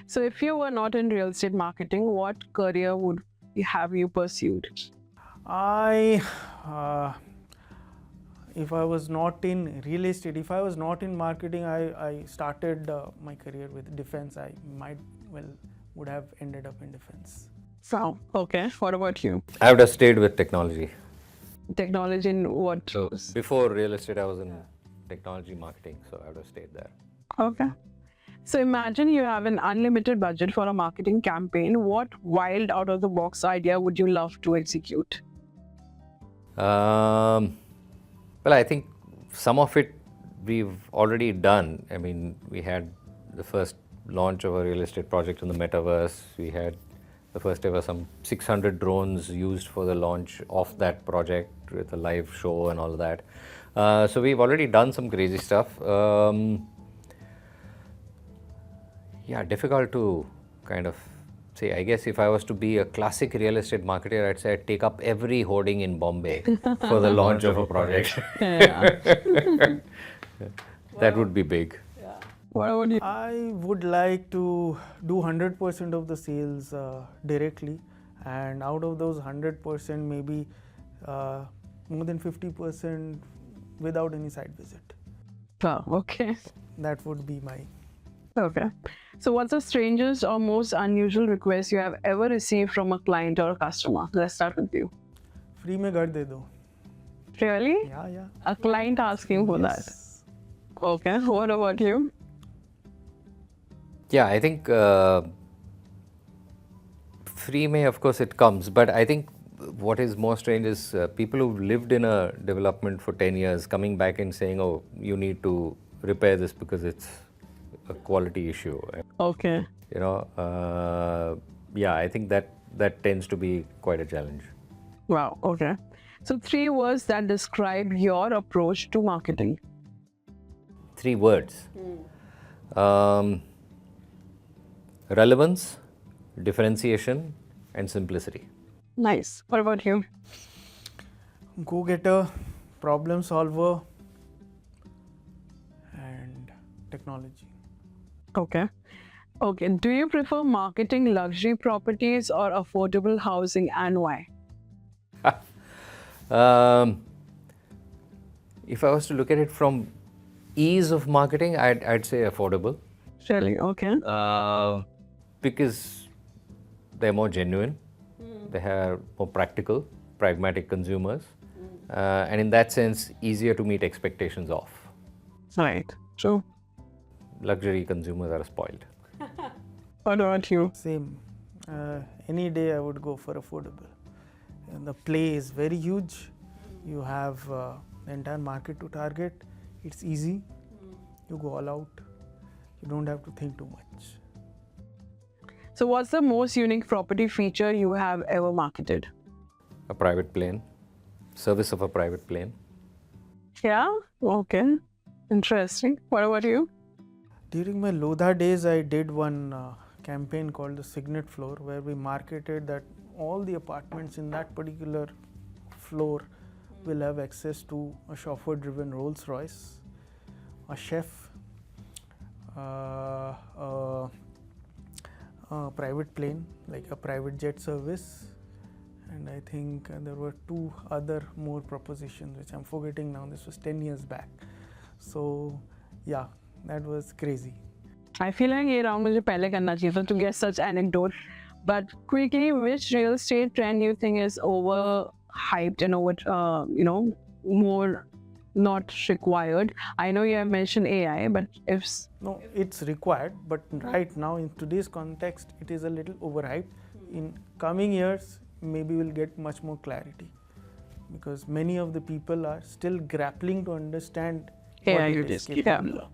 A: So if you were not in real estate marketing, what career would have you pursued?
C: If I was not in real estate, if I was not in marketing, I started my career with defense. I would have ended up in defense.
A: Wow. Okay. What about you?
D: I would have stayed with technology.
A: Technology in what?
D: So before real estate, I was in technology marketing, so I would have stayed there.
A: Okay. So imagine you have an unlimited budget for a marketing campaign. What wild out of the box idea would you love to execute?
D: Well, I think some of it we've already done. I mean, we had the first launch of a real estate project in the metaverse. We had the first ever some 600 drones used for the launch of that project with a live show and all of that. So we've already done some crazy stuff. Yeah, difficult to kind of say. I guess if I was to be a classic real estate marketer, I'd say I'd take up every hoarding in Bombay for the launch of a project. That would be big.
A: What about you?
C: I would like to do 100% of the sales directly, and out of those 100%, maybe more than 50% without any site visit.
A: Oh, okay.
C: That would be my...
A: Okay. So what's the strangest or most unusual request you have ever received from a client or a customer? Let's start with you.
C: Free mein ghar de do.
A: Really?
C: Yeah.
A: A client asking for that? Okay. What about you?
D: Yeah, I think free may, of course, it comes, but I think what is more strange is people who've lived in a development for 10 years coming back and saying, oh, you need to repair this because it's a quality issue.
A: Okay.
D: You know, yeah, I think that tends to be quite a challenge.
A: Wow. Okay. So 3 words that describe your approach to marketing.
D: 3 words. Relevance, differentiation, and simplicity.
A: Nice. What about you?
C: Go-getter, problem solver, and technology.
A: Okay. Okay, do you prefer marketing luxury properties or affordable housing, and why?
D: Um, if I was to look at it from ease of marketing, I'd say affordable.
A: Really? Okay.
D: Because they're more genuine, they are more practical, pragmatic consumers, and in that sense, easier to meet expectations of.
A: Right. True.
D: Luxury consumers are spoiled.
A: What about you?
C: Same. Any day I would go for affordable. And the play is very huge. You have the entire market to target. It's easy. You go all out. You don't have to think too much.
A: So, what's the most unique property feature you have ever marketed?
D: A private plane, service of a private plane.
A: Yeah. Okay. Interesting. What about you?
C: During my Lodha days, I did one campaign called the Signet Floor, where we marketed that all the apartments in that particular floor will have access to a chauffeur-driven Rolls Royce, a chef, a private plane, like a private jet service, and I think there were two other more propositions which I'm forgetting now. This was 10 years back. So yeah, that was crazy.
A: I feel like ये round मुझे पहले करना चाहिए था to get such anecdote. But quickly, which real estate trend you think is overhyped and over, more not required? I know you have mentioned AI, but if
C: No, it's required, but right now in today's context, it is a little overhyped. In coming years, maybe we'll get much more clarity, because many of the people are still grappling to understand what
A: AI
C: it
A: is
C: is capable
A: yeah.
C: of.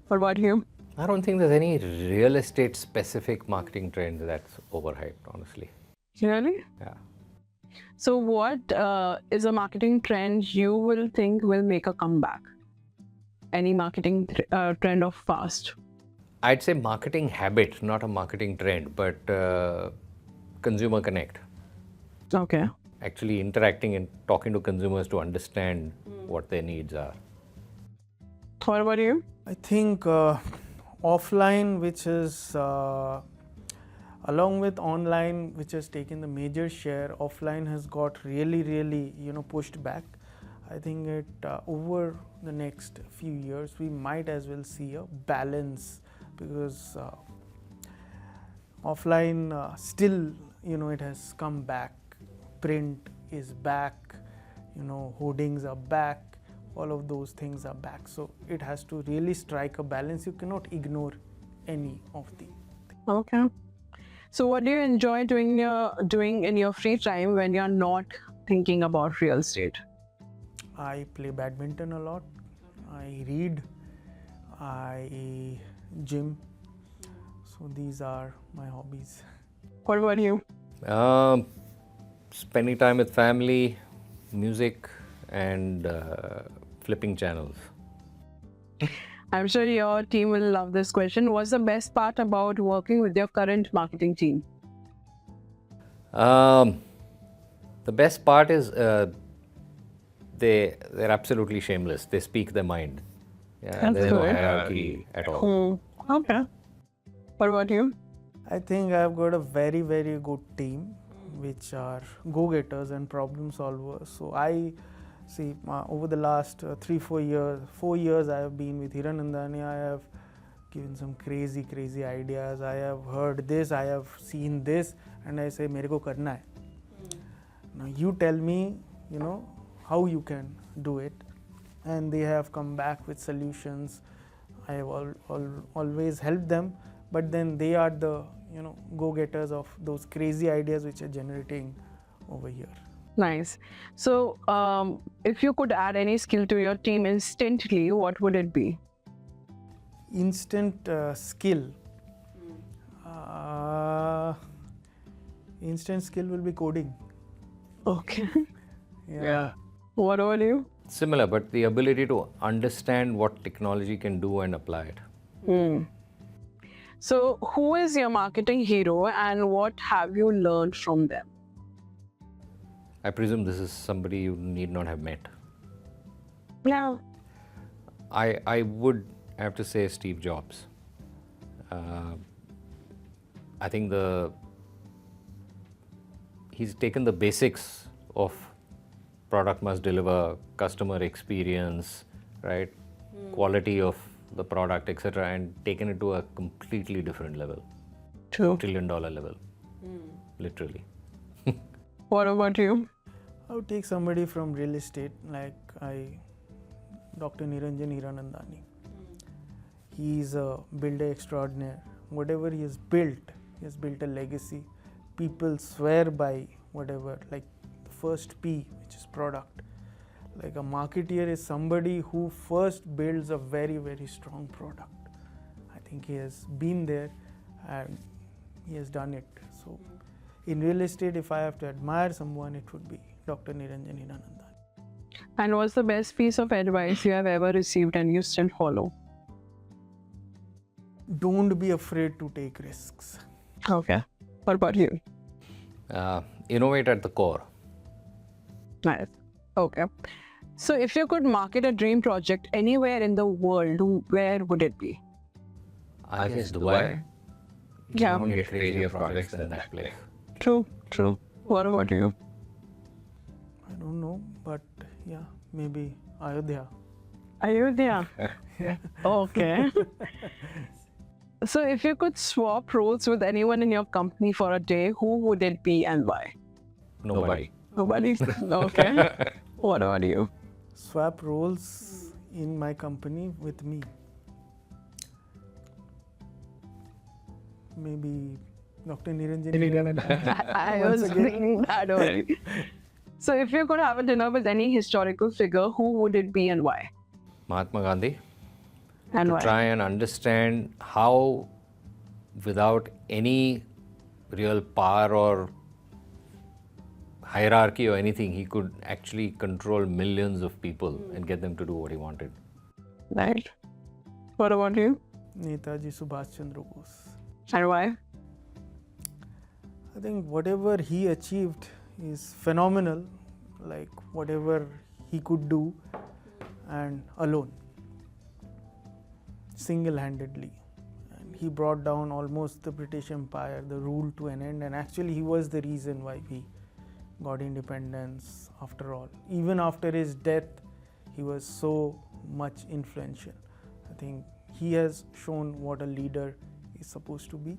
A: What about you?
D: I don't think there's any real estate specific marketing trend that's overhyped, honestly.
A: Really?
D: Yeah.
A: So, what is a marketing trend you will think will make a comeback? Any marketing trend of fast?
D: I'd say marketing habit, not a marketing trend, but consumer connect.
A: Okay.
D: Actually interacting and talking to consumers to understand what their needs are.
A: What about you?
C: I think offline, which is along with online, which has taken the major share, offline has got really pushed back. I think it over the next few years we might as well see a balance, because offline still it has come back, print is back, hoardings are back, all of those things are back. So it has to really strike a balance. You cannot ignore any of the.
A: Okay. So, what do you enjoy doing in your free time when you're not thinking about real estate?
C: I play badminton a lot. I read. I gym. So these are my hobbies.
A: What about you?
D: Spending time with family, music, and flipping channels.
A: I'm sure your team will love this question. What's the best part about working with your current marketing team?
D: The best part is they're absolutely shameless. They speak their mind. Yeah,
A: That's
D: there's no
A: good.
D: hierarchy at all.
A: Okay. What about you?
C: I think I've got a very good team, which are go-getters and problem solvers. So I see over the last 4 years I have been with Hiranandani. I have given some crazy ideas. I have heard this, I have seen this, and I say mere ko karna hai. Now you tell me, how you can do it, and they have come back with solutions. I have always helped them, but then they are the go-getters of those crazy ideas which are generating over here.
A: Nice. So, if you could add any skill to your team instantly, what would it be?
C: Instant skill. Instant skill will be coding.
A: Okay.
C: Yeah.
A: What about you?
D: Similar, but the ability to understand what technology can do and apply it.
A: So, who is your marketing hero and what have you learned from them?
D: I presume this is somebody you need not have met.
A: Yeah.
D: I would have to say Steve Jobs. I think he's taken the basics of product must deliver, customer experience, right, quality of the product, etc., and taken it to a completely different level.
A: True.
D: $1 trillion level, literally.
A: What about you?
C: I would take somebody from real estate like Dr. Hiranandani. He's a builder extraordinaire. Whatever he has built a legacy. People swear by whatever, like the first P, which is product. Like a marketeer is somebody who first builds a very, very strong product. I think he has been there and he has done it. So in real estate, if I have to admire someone, it would be Dr. Hiranandani.
A: And what's the best piece of advice you have ever received and you still follow?
C: Don't be afraid to take risks.
A: Okay. What about you?
D: Innovate at the core.
A: Nice. Okay. So if you could market a dream project anywhere in the world, where would it be?
D: I guess Dubai.
A: Yeah.
D: You don't get crazier projects than that place.
A: True. What about you?
C: I don't know, but yeah, maybe Ayodhya.
A: Ayodhya. Okay. So if you could swap roles with anyone in your company for a day, who would it be and why?
D: Nobody.
A: Nobody? Okay. What about you?
C: Swap roles in my company with me. Maybe Dr. Niranjan.
A: I was thinking that only. So if you could have a dinner with any historical figure, who would it be and why?
D: Mahatma Gandhi.
A: And
D: To
A: why?
D: try and understand how, without any real power or hierarchy or anything, he could actually control millions of people and get them to do what he wanted.
A: Right. What about you?
C: Netaji Subhash Chandra Bose.
A: And why?
C: I think whatever he achieved is phenomenal, like whatever he could do and alone, single-handedly. And he brought down almost the British Empire, the rule to an end, and actually he was the reason why we got independence after all. Even after his death, he was so much influential. I think he has shown what a leader is supposed to be.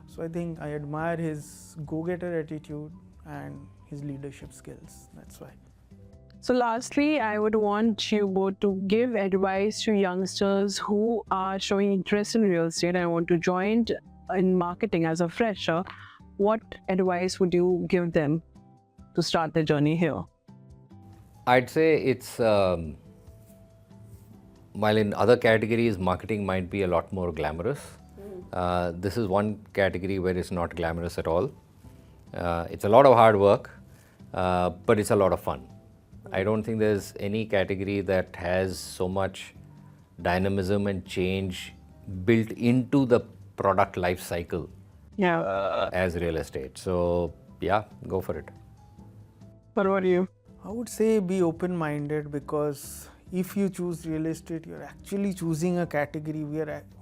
C: So I think I admire his go-getter attitude and his leadership skills. That's why.
A: So lastly, I would want you both to give advice to youngsters who are showing interest in real estate and want to join in marketing as a fresher. What advice would you give them to start their journey here?
D: I'd say it's, while in other categories, marketing might be a lot more glamorous. This is one category where it's not glamorous at all. It's a lot of hard work, but it's a lot of fun. I don't think there's any category that has so much dynamism and change built into the product life cycle as real estate. So yeah, go for it.
A: What about you?
C: I would say be open-minded, because if you choose real estate, you're actually choosing a category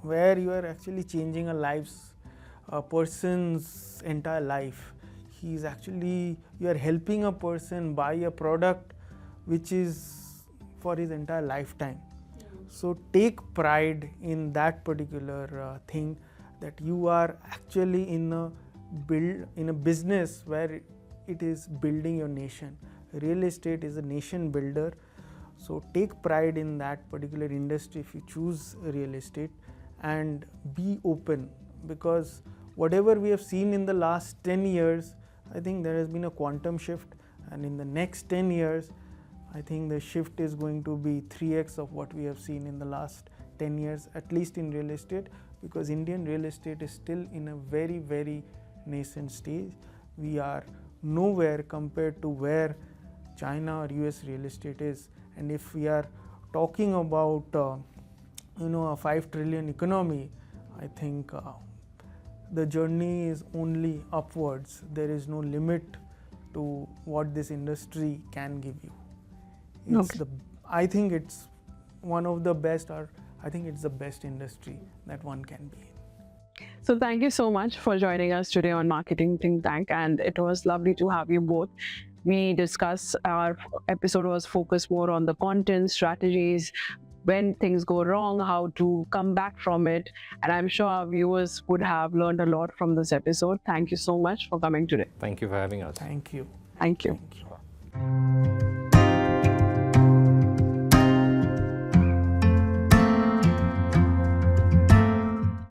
C: where you are actually changing a person's entire life. You are helping a person buy a product which is for his entire lifetime. So take pride in that particular thing, that you are actually in a business where it is building your nation. Real estate is a nation builder. So take pride in that particular industry if you choose real estate, and be open, because whatever we have seen in the last 10 years, I think there has been a quantum shift, and in the next 10 years, I think the shift is going to be 3x of what we have seen in the last 10 years, at least in real estate, because Indian real estate is still in a very, very nascent stage. We are nowhere compared to where China or US real estate is. And if we are talking about a 5 trillion economy, I think the journey is only upwards. There is no limit to what this industry can give you. I think it's one of the best, or I think it's the best industry that one can be in.
A: So thank you so much for joining us today on Marketing Think Tank, and it was lovely to have you both. We discussed, our episode was focused more on the content, strategies, when things go wrong, how to come back from it. And I'm sure our viewers would have learned a lot from this episode. Thank you so much for coming today.
D: Thank you for having us.
C: Thank you.
A: Thank you.
C: Thank you.